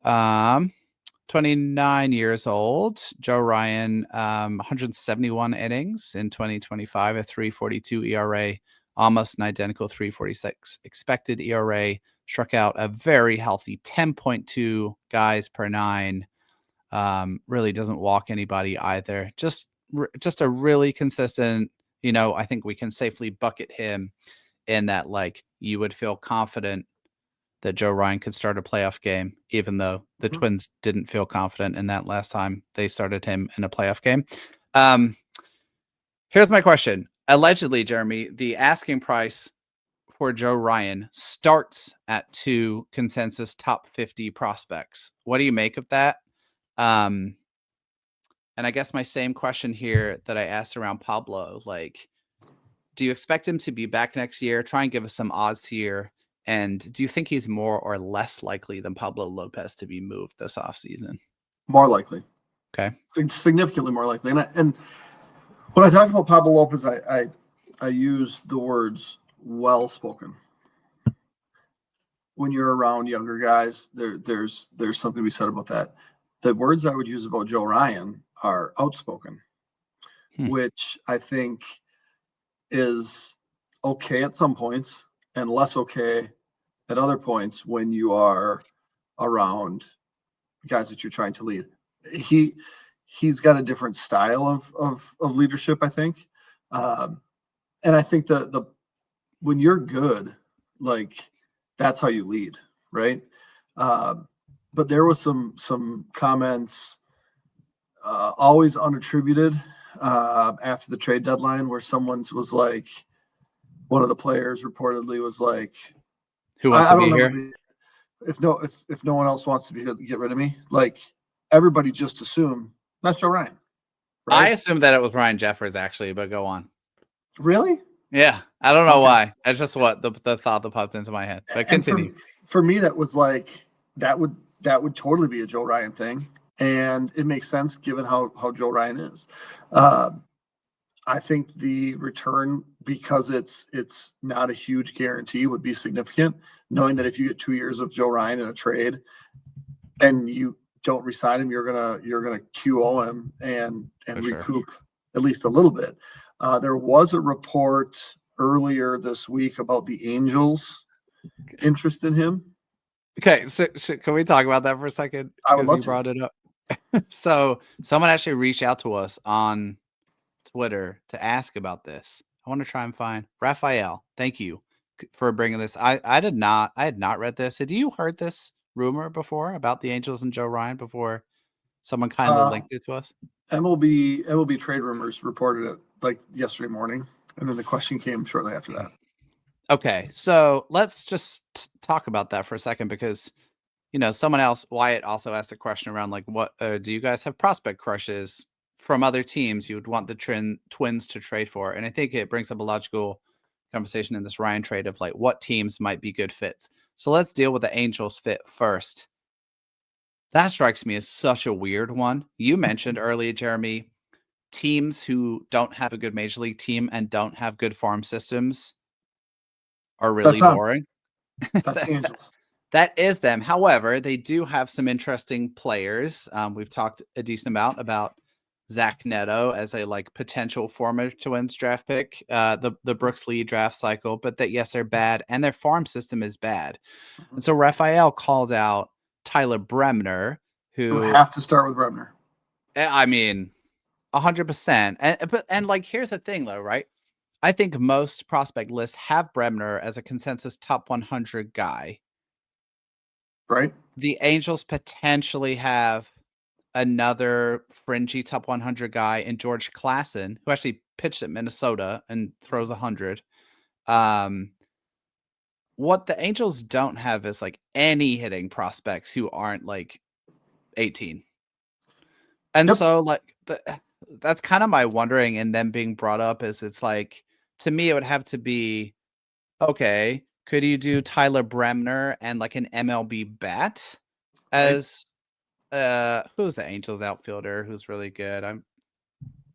Speaker 1: 29 years old. Joe Ryan, 171 innings in 2025, a 3.42 ERA, almost an identical 3.46 expected ERA. Struck out a very healthy 10.2 guys per 9. Really doesn't walk anybody either. Just a really consistent, I think we can safely bucket him in that, like, you would feel confident that Joe Ryan could start a playoff game, even though the Twins didn't feel confident in that last time they started him in a playoff game. Here's my question. Allegedly, Jeremy, the asking price for Joe Ryan starts at 2 consensus top 50 prospects. What do you make of that? And And I guess my same question here that I asked around Pablo, like, do you expect him to be back next year? Try and give us some odds here. And do you think he's more or less likely than Pablo Lopez to be moved this offseason?
Speaker 2: More likely.
Speaker 1: Okay.
Speaker 2: Significantly more likely. And when I talked about Pablo Lopez, I used the words well-spoken. When you're around younger guys, there's something to be said about that. The words I would use about Joe Ryan are outspoken, which I think is okay at some points and less okay at other points when you are around guys that you're trying to lead. He's got a different style of leadership, I think. And I think the when you're good, like, that's how you lead, right? But there was some comments, always unattributed, after the trade deadline, where someone's was like, one of the players reportedly was like,
Speaker 1: "Who wants to be here?
Speaker 2: If no one else wants to be here, get rid of me." Like, everybody just assumed that's Joe Ryan.
Speaker 1: Right? I assumed that it was Ryan Jeffers, actually, but go on.
Speaker 2: Really?
Speaker 1: Yeah, I don't know why. It's just what the thought that popped into my head. But continue.
Speaker 2: For me, that was like that would totally be a Joe Ryan thing, and it makes sense given how Joe Ryan is. I think the return, because it's not a huge guarantee, would be significant. Knowing that if you get 2 years of Joe Ryan in a trade, and you don't re-sign him, you're gonna QO him and recoup at least a little bit. There was a report earlier this week about the Angels' interest in him.
Speaker 1: Okay, so can we talk about that for a second?
Speaker 2: I would love
Speaker 1: you brought it up. So someone actually reached out to us on Twitter to ask about this. I want to try and find Raphael. Thank you for bringing this. I had not read this. Had you heard this rumor before about the Angels and Joe Ryan before someone kindly linked it to us?
Speaker 2: MLB Trade Rumors reported it like yesterday morning, and then the question came shortly after that.
Speaker 1: Okay, so let's just talk about that for a second, because someone else, Wyatt, also asked a question around like, what do you guys have prospect crushes from other teams you would want the Twins to trade for? And I think it brings up a logical conversation in this Ryan trade of like what teams might be good fits. So let's deal with the Angels fit first. That strikes me as such a weird one. You mentioned earlier, Jeremy, teams who don't have a good major league team and don't have good farm systems are really boring.
Speaker 2: That's the Angels.
Speaker 1: That is them. However, they do have some interesting players. We've talked a decent amount about Zach Neto as a like potential former Twins draft pick, the Brooks Lee draft cycle, but that, yes, they're bad and their farm system is bad. Mm-hmm. And so Raphael called out Tyler Bremner, who
Speaker 2: have to start with Bremner.
Speaker 1: I mean, 100%. And like, here's the thing though, right? I think most prospect lists have Bremner as a consensus top 100 guy.
Speaker 2: Right.
Speaker 1: The Angels potentially have another fringy top 100 guy in George Klassen, who actually pitched at Minnesota and throws 100. What the Angels don't have is like any hitting prospects who aren't like 18. And so like that's kind of my wondering in them being brought up is it's like, to me, it would have to be, okay, could you do Tyler Bremner and like an MLB bat as who's the Angels outfielder who's really good? I'm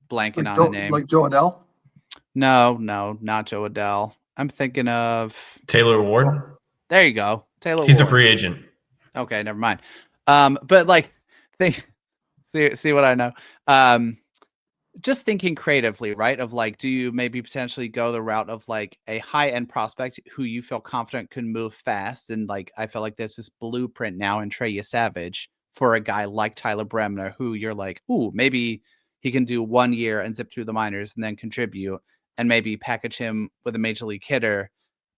Speaker 1: blanking on the name.
Speaker 2: Like Joe Adell?
Speaker 1: No, not Joe Adell. I'm thinking of
Speaker 3: Taylor Ward.
Speaker 1: There you go.
Speaker 3: He's a free agent.
Speaker 1: Okay, never mind. But like see what I know. Just thinking creatively, right? Of like, do you maybe potentially go the route of like a high-end prospect who you feel confident can move fast? And like, I feel like there's this blueprint now in Trey Savage for a guy like Tyler Bremner, who you're like, ooh, maybe he can do 1 year and zip through the minors and then contribute and maybe package him with a major league hitter.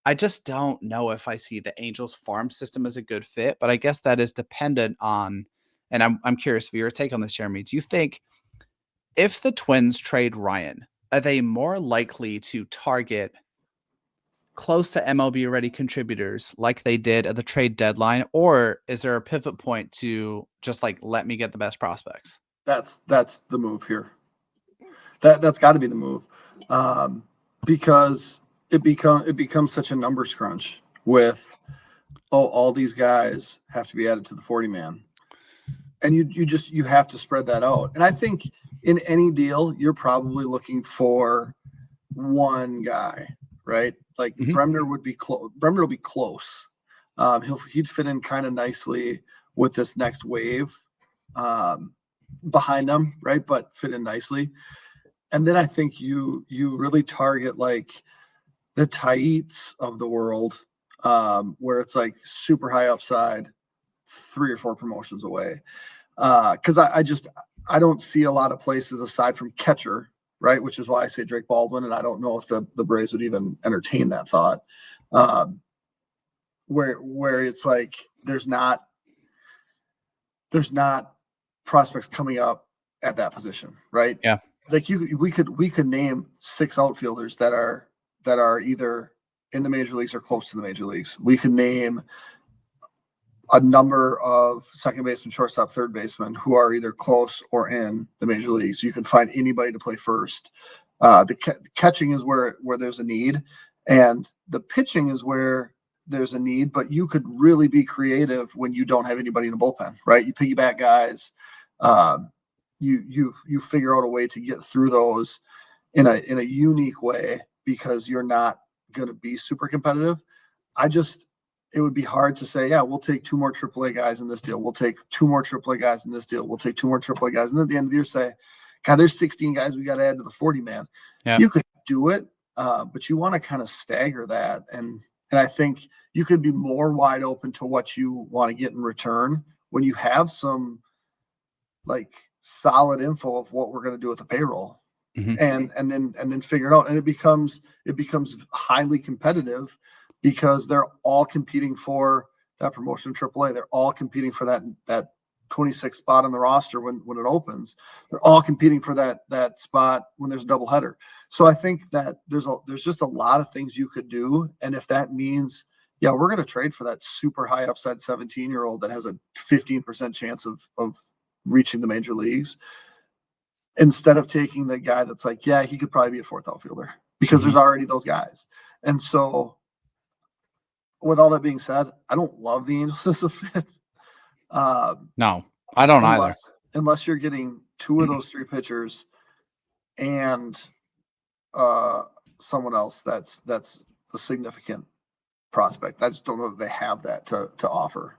Speaker 1: I just don't know if I see the Angels farm system as a good fit, but I guess that is dependent on, and I'm curious for your take on this, Jeremy. Do you think if the Twins trade Ryan, are they more likely to target close to MLB ready contributors like they did at the trade deadline? Or is there a pivot point to just like, let me get the best prospects?
Speaker 2: That's the move here. That's got to be the move, because it becomes such a numbers crunch with all these guys have to be added to the 40-man, and you have to spread that out. And I think in any deal you're probably looking for one guy, right? Like Bremner would be close. Bremner will be close. He'd fit in kind of nicely with this next wave behind them, right? But fit in nicely. And then I think you really target like the Taits of the world, where it's like super high upside, 3 or 4 promotions away. Because I don't see a lot of places aside from catcher, right? Which is why I say Drake Baldwin, and I don't know if the Braves would even entertain that thought. Where it's like there's not prospects coming up at that position, right?
Speaker 1: Yeah.
Speaker 2: Like we could name 6 outfielders that are either in the major leagues or close to the major leagues. We could name a number of second baseman, shortstop, third baseman who are either close or in the major leagues. You can find anybody to play first. The catching is where there's a need, and the pitching is where there's a need, but you could really be creative when you don't have anybody in the bullpen, right? You piggyback guys. You figure out a way to get through those in a unique way because you're not going to be super competitive. It would be hard to say, yeah, we'll take 2 more AAA guys in this deal. We'll take 2 more AAA guys in this deal. We'll take 2 more AAA guys. And at the end of the year, say, God, there's 16 guys we got to add to the 40-man.
Speaker 1: Yeah.
Speaker 2: You could do it, but you want to kind of stagger that. And I think you could be more wide open to what you want to get in return when you have some like solid info of what we're going to do with the payroll. And then figure it out. And it becomes highly competitive because they're all competing for that promotion to AAA. They're all competing for that 26th spot on the roster when it opens. They're all competing for that spot when there's a doubleheader. So I think that there's just a lot of things you could do. And if that means, yeah, we're going to trade for that super high upside 17-year-old that has a 15% chance of reaching the major leagues, instead of taking the guy that's like, yeah, he could probably be a 4th outfielder because there's already those guys. And so with all that being said, I don't love the Angels as a fit.
Speaker 1: No, I don't either.
Speaker 2: Unless you're getting 2 of those 3 pitchers and someone else that's a significant prospect. I just don't know that they have that to offer.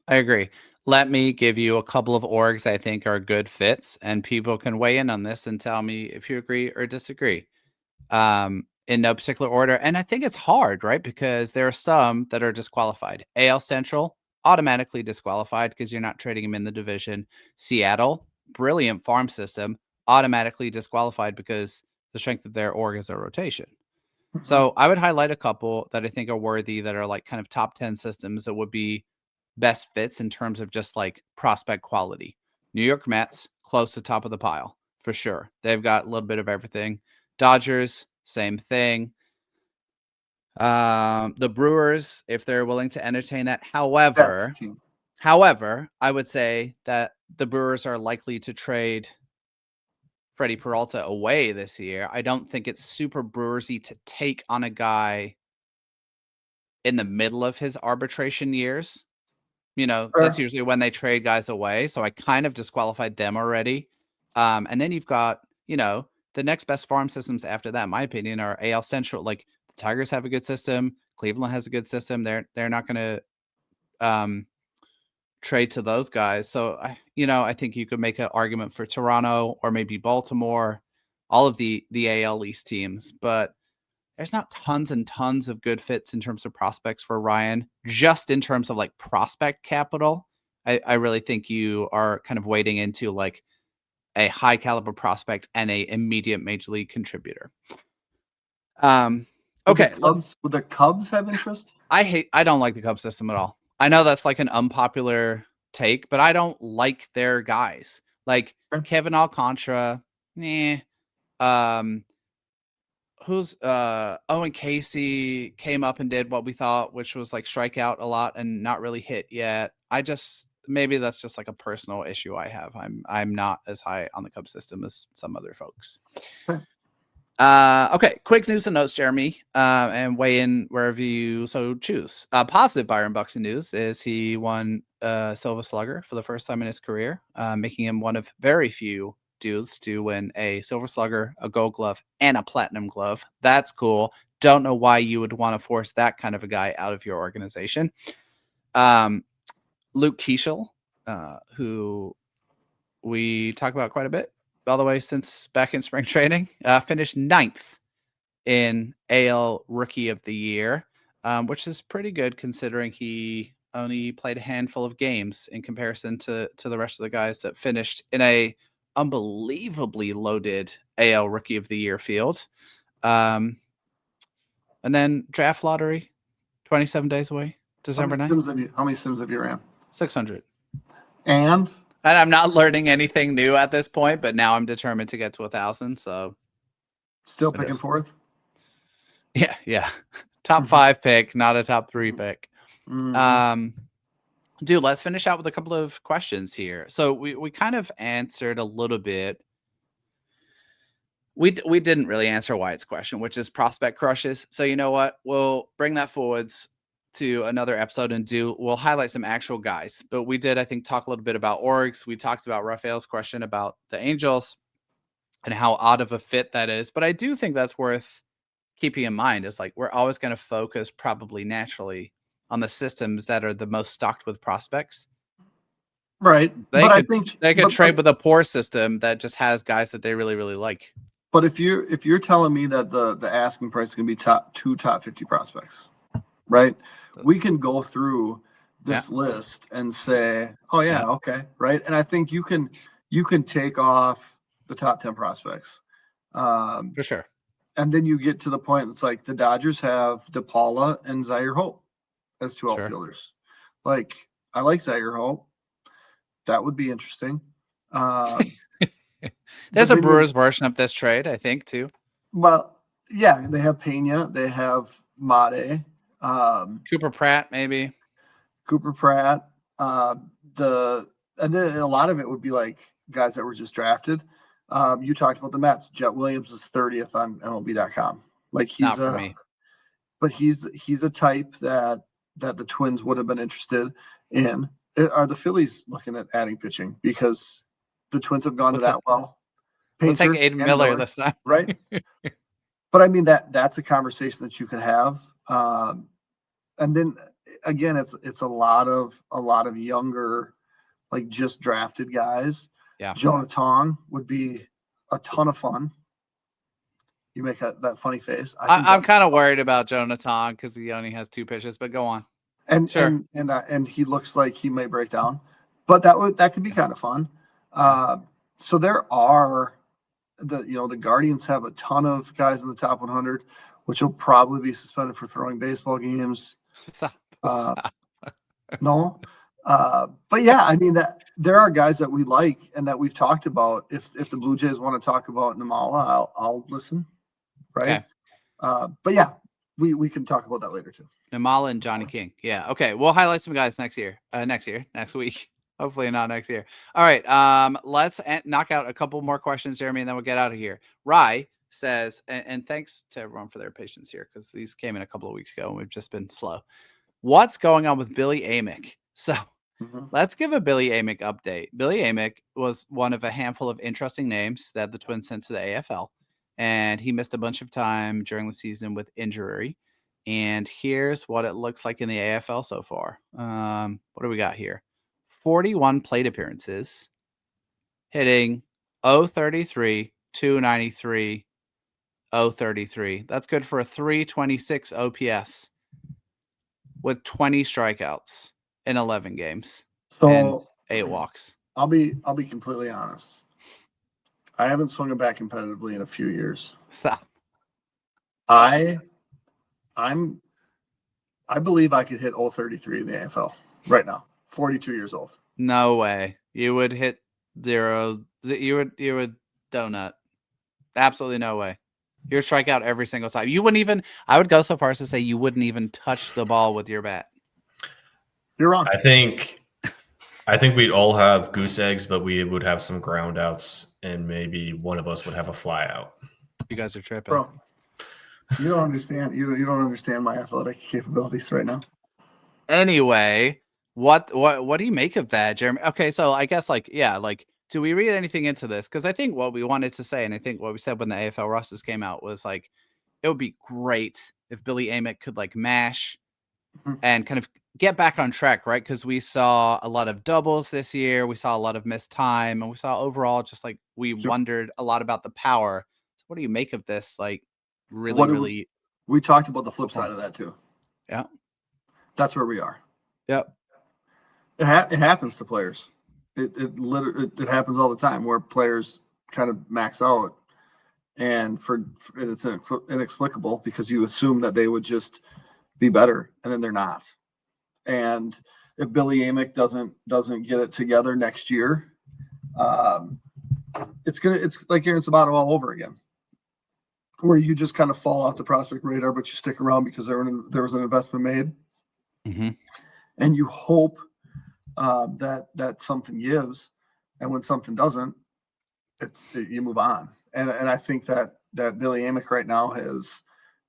Speaker 1: I agree. Let me give you a couple of orgs I think are good fits, and people can weigh in on this and tell me if you agree or disagree. In no particular order. And I think it's hard, right? Because there are some that are disqualified. AL Central, automatically disqualified because you're not trading them in the division. Seattle, brilliant farm system, automatically disqualified because the strength of their org is a rotation. So I would highlight a couple that I think are worthy that are like kind of top 10 systems that would be best fits in terms of just like prospect quality. New York Mets, close to top of the pile for sure. They've got a little bit of everything. Dodgers, same thing. The Brewers, if they're willing to entertain that. However, I would say that the Brewers are likely to trade Freddie Peralta away this year. I don't think it's super Brewersy to take on a guy in the middle of his arbitration years. That's usually when they trade guys away. So I kind of disqualified them already. And then you've got, the next best farm systems after that, in my opinion, are AL Central. Like the Tigers have a good system. Cleveland has a good system. They're not going to trade to those guys. So, I think you could make an argument for Toronto or maybe Baltimore, all of the AL East teams. But there's not tons and tons of good fits in terms of prospects for Ryan, just in terms of like prospect capital. I really think you are kind of wading into like a high caliber prospect and a immediate major league contributor. Okay.
Speaker 2: Would the Cubs have interest?
Speaker 1: I don't like the Cubs system at all. I know that's like an unpopular take, but I don't like their guys. Like Kevin Alcantara, who's Owen Casey came up and did what we thought, which was like strike out a lot and not really hit yet. I just maybe that's just like a personal issue I have. I'm not as high on the Cubs system as some other folks. Okay, quick news and notes, Jeremy, and weigh in wherever you so choose. Positive Byron Buxton news is he won Silver Slugger for the first time in his career, making him one of very few dudes to win a Silver Slugger, a Gold Glove, and a Platinum Glove. That's cool. Don't know why you would want to force that kind of a guy out of your organization. Luke Keeschel, who we talk about quite a bit, by the way, since back in spring training, finished 9th in AL Rookie of the Year, which is pretty good considering he only played a handful of games in comparison to the rest of the guys that finished in a unbelievably loaded AL Rookie of the Year field. And then draft lottery, 27 days away, December 9th.
Speaker 2: How many sims have you ran?
Speaker 1: 600.
Speaker 2: And
Speaker 1: I'm not learning anything new at this point, but now I'm determined to get to 1,000. So
Speaker 2: still picking fourth?
Speaker 1: Yeah. Top 5 pick, not a top 3 pick. Dude, let's finish out with a couple of questions here. So we kind of answered a little bit. We didn't really answer Wyatt's question, which is prospect crushes. So you know what? We'll bring that forwards to another episode and we'll highlight some actual guys. But we did, I think, talk a little bit about orgs. We talked about Raphael's question about the Angels and how odd of a fit that is. But I do think that's worth keeping in mind is like, we're always going to focus probably naturally on the systems that are the most stocked with prospects.
Speaker 2: Right.
Speaker 1: They could trade with a poor system that just has guys that they really, really like.
Speaker 2: But if you're telling me that the asking price is going to be top 50 prospects, right? We can go through this list and say, oh yeah, okay, right? And I think you can take off the top 10 prospects.
Speaker 1: For sure.
Speaker 2: And then you get to the point that's like the Dodgers have DePaula and Zaire Hope as 2 outfielders. Like, I like Zaire Hope. That would be interesting.
Speaker 1: There's a Brewers version of this trade, I think, too.
Speaker 2: Well, yeah, they have Pena, they have Mate,
Speaker 1: Cooper Pratt, maybe.
Speaker 2: Cooper Pratt. And then a lot of it would be like guys that were just drafted. You talked about the Mets. Jet Williams is 30th on MLB.com. Like he's
Speaker 1: not for me.
Speaker 2: But he's a type that the Twins would have been interested in. Are the Phillies looking at adding pitching because the Twins have gone to that well?
Speaker 1: We'll take Aiden Miller this time,
Speaker 2: right? But I mean that's a conversation that you can have. And then again, it's a lot of younger, like just drafted guys.
Speaker 1: Yeah,
Speaker 2: Jonah Tong would be a ton of fun. You make that funny face.
Speaker 1: I'm kind of worried about Jonah Tong because he only has 2 pitches. But go on.
Speaker 2: And sure. And he looks like he may break down, but that could be kind of fun. So there are the Guardians have a ton of guys in the top 100, which will probably be suspended for throwing baseball games.
Speaker 1: Stop.
Speaker 2: No, but yeah, I mean that there are guys that we like and that we've talked about. If the Blue Jays want to talk about Namala, I'll listen. Right. Okay. But yeah. We can talk about that later too.
Speaker 1: Namala and Johnny King. Yeah. Okay. We'll highlight some guys next week. Hopefully not next year. All right. Let's knock out a couple more questions, Jeremy, and then we'll get out of here. Rye says, and thanks to everyone for their patience here because these came in a couple of weeks ago and we've just been slow. What's going on with Billy Amick? So let's give a Billy Amick update. Billy Amick was one of a handful of interesting names that the Twins sent to the AFL. And he missed a bunch of time during the season with injury. And here's what it looks like in the AFL so far. What do we got here? 41 plate appearances, hitting 033, 293, 033. That's good for a 326 OPS with 20 strikeouts in 11 games and 8 walks.
Speaker 2: I'll be completely honest. I haven't swung it back competitively in a few years.
Speaker 1: Stop.
Speaker 2: I believe I could hit 033 in the AFL right now. 42 years old.
Speaker 1: No way. You would hit 0. You would donut. Absolutely no way. You would strike out every single time. You wouldn't even. I would go so far as to say you wouldn't even touch the ball with your bat.
Speaker 2: You're wrong.
Speaker 3: I think I think we'd all have goose eggs, but we would have some ground outs, and maybe one of us would have a fly out.
Speaker 1: You guys are tripping.
Speaker 2: Bro, you don't understand. You don't understand my athletic capabilities right now.
Speaker 1: Anyway, what do you make of that, Jeremy? Okay, so I guess do we read anything into this? Because I think what we wanted to say, and I think what we said when the AFL rosters came out was like, it would be great if Billy Amick could like mash and kind of get back on track, right? Because we saw a lot of doubles this year, we saw a lot of missed time, and we saw overall just like we wondered a lot about the power. So what do you make of this? Like, really,
Speaker 2: we talked about the flip side of that too.
Speaker 1: Yeah.
Speaker 2: That's where we are.
Speaker 1: Yep.
Speaker 2: It happens to players. It literally happens all the time where players kind of max out, and it's inexplicable because you assume that they would just be better, and then they're not. And if Billy Amick doesn't get it together next year, it's like Aaron Sabato all over again, where you just kind of fall off the prospect radar, but you stick around because there was an investment made.
Speaker 1: Mm-hmm.
Speaker 2: And you hope that something gives, and when something doesn't, you move on. And I think that Billy Amick right now has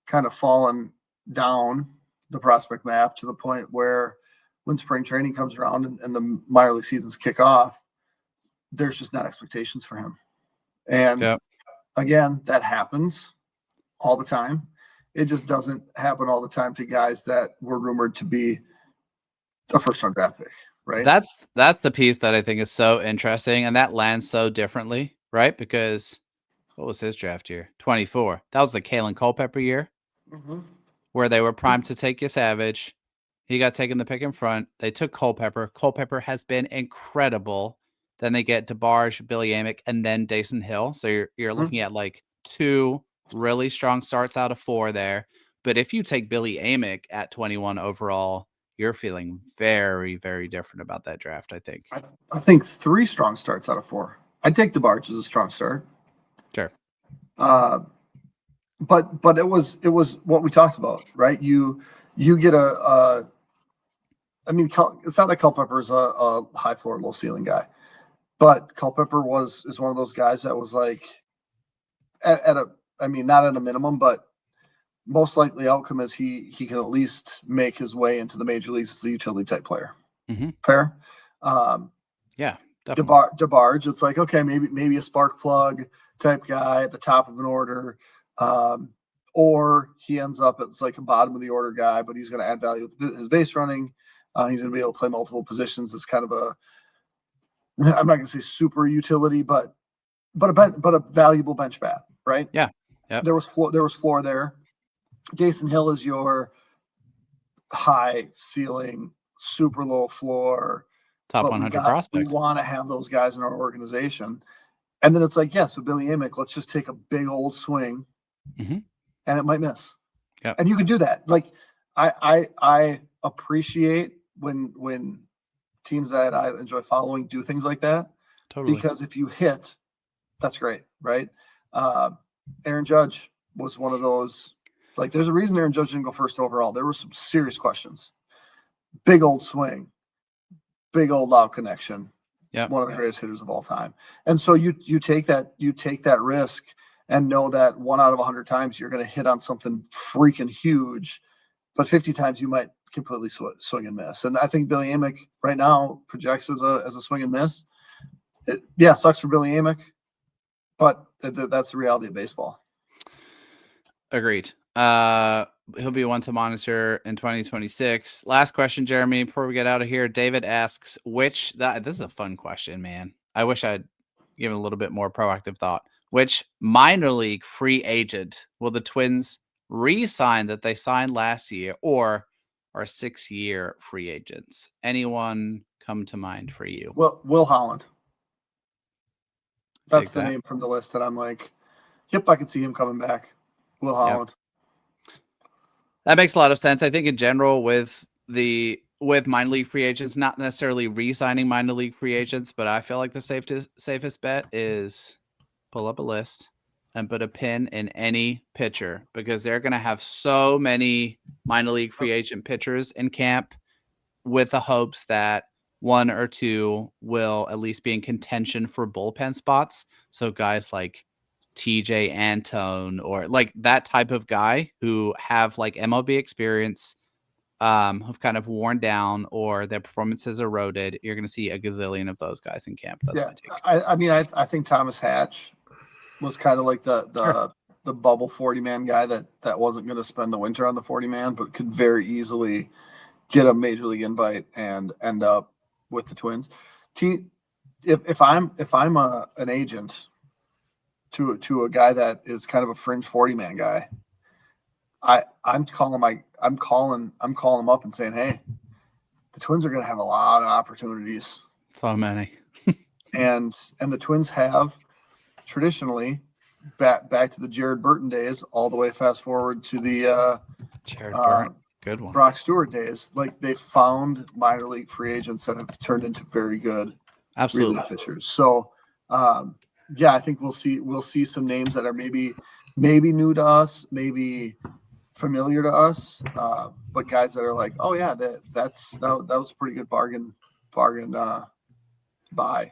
Speaker 2: kind of fallen down the prospect map to the point where when spring training comes around and the minor league seasons kick off, there's just not expectations for him. And again, that happens all the time. It just doesn't happen all the time to guys that were rumored to be a first-round draft pick, right?
Speaker 1: That's the piece that I think is so interesting, and that lands so differently, right? Because what was his draft year? 24. That was the Kalen Culpepper year, where they were primed to take Savage. He got taken the pick in front. They took Culpepper. Culpepper has been incredible. Then they get DeBarge, Billy Amick, and then Dason Hill. So you're looking at like 2 really strong starts out of 4 there. But if you take Billy Amick at 21 overall, you're feeling very, very different about that draft, I think.
Speaker 2: I think 3 strong starts out of 4. I'd take DeBarge as a strong start.
Speaker 1: Sure.
Speaker 2: But it was what we talked about, right? You get I mean, it's not that Culpepper's a high floor, low ceiling guy, but Culpepper is one of those guys that was like not at a minimum, but most likely outcome is he can at least make his way into the major leagues as a utility type player.
Speaker 1: Mm-hmm.
Speaker 2: Fair?
Speaker 1: Yeah, definitely.
Speaker 2: DeBarge, it's like, okay, maybe a spark plug type guy at the top of an order, or he ends up as like a bottom of the order guy, but he's going to add value with his base running. He's going to be able to play multiple positions as kind of I'm not going to say super utility, but a valuable bench bat, right?
Speaker 1: Yeah. Yep.
Speaker 2: There was floor there. Dason Hill is your high ceiling, super low floor,
Speaker 1: top 100 prospects.
Speaker 2: We want to have those guys in our organization. And then it's like, so Billy Amick, let's just take a big old swing, and it might miss.
Speaker 1: Yeah.
Speaker 2: And you can do that. Like I appreciate when teams that I enjoy following do things like that.
Speaker 1: Totally.
Speaker 2: Because if you hit, that's great, right? Aaron Judge was one of those. Like, there's a reason Aaron Judge didn't go first overall. There were some serious questions. Big old swing, big old loud connection.
Speaker 1: Yeah,
Speaker 2: one of the greatest hitters of all time. And so you take that risk and know that 1 out of 100 times you're going to hit on something freaking huge, but 50 times you might completely swing and miss. And I think Billy Amick right now projects as a swing and miss. Sucks for Billy Amick, but that's the reality of baseball.
Speaker 1: Agreed. He'll be one to monitor in 2026. Last question, Jeremy, before we get out of here. David asks, this is a fun question, man. I wish I'd given a little bit more proactive thought. Which minor league free agent will the Twins re-sign that they signed last year, or are 6-year free agents? Anyone come to mind for you?
Speaker 2: Well, Will Holland. That's the name from the list that I'm like, yep, I can see him coming back. Will Holland.
Speaker 1: Yep. That makes a lot of sense. I think in general with minor league free agents, not necessarily re-signing minor league free agents, but I feel like the safest bet is pull up a list and put a pin in any pitcher, because they're going to have so many minor league free agent pitchers in camp with the hopes that one or two will at least be in contention for bullpen spots. So guys like TJ Antone or like that type of guy who have like MLB experience, have kind of worn down or their performance has eroded. You're going to see a gazillion of those guys in camp. That's my take.
Speaker 2: I mean, I think Thomas Hatch was kind of like the bubble 40-man guy that wasn't going to spend the winter on the 40-man, but could very easily get a major league invite and end up with the Twins. If I'm an agent to a guy that is kind of a fringe 40-man guy, I'm calling him up and saying, hey, the Twins are going to have a lot of opportunities.
Speaker 1: So many.
Speaker 2: and the Twins have traditionally back to the Jared Burton days, all the way fast forward to the
Speaker 1: Jared Burton. Good one.
Speaker 2: Brock Stewart days. Like they found minor league free agents that have turned into very good relief pitchers. So I think we'll see some names that are maybe new to us, maybe familiar to us, but guys that are like, oh yeah, that was a pretty good bargain buy.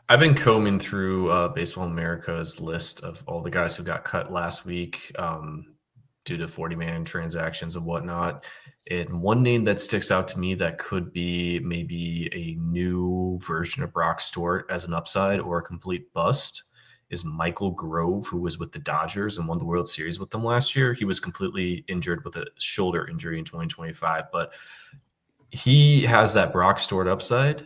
Speaker 3: I've been combing through Baseball America's list of all the guys who got cut last week due to 40-man transactions and whatnot. And one name that sticks out to me that could be maybe a new version of Brock Stewart as an upside or a complete bust is Michael Grove, who was with the Dodgers and won the World Series with them last year. He was completely injured with a shoulder injury in 2025, but he has that Brock Stewart upside.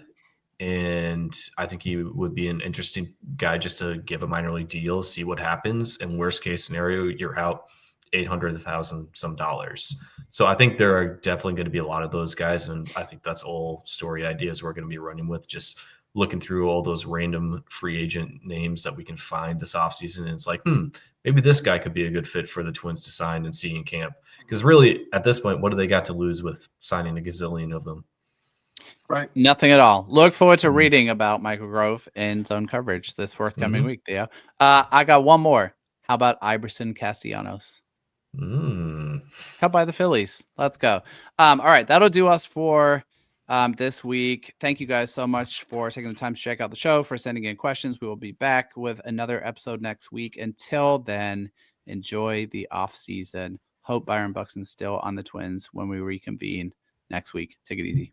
Speaker 3: And I think he would be an interesting guy just to give a minor league deal, see what happens. And worst case scenario, you're out $800,000 some dollars. So I think there are definitely going to be a lot of those guys. And I think that's all story ideas we're going to be running with, just looking through all those random free agent names that we can find this offseason. And it's like, maybe this guy could be a good fit for the Twins to sign and see in camp. Because really, at this point, what do they got to lose with signing a gazillion of them?
Speaker 2: Right.
Speaker 1: Nothing at all. Look forward to reading about Michael Grove in zone coverage this forthcoming week, Theo. I got one more. How about Iverson Castellanos? Cut by the Phillies. Let's go. All right. That'll do us for this week. Thank you guys so much for taking the time to check out the show, for sending in questions. We will be back with another episode next week. Until then, enjoy the off season. Hope Byron Buxton's still on the Twins when we reconvene next week. Take it easy.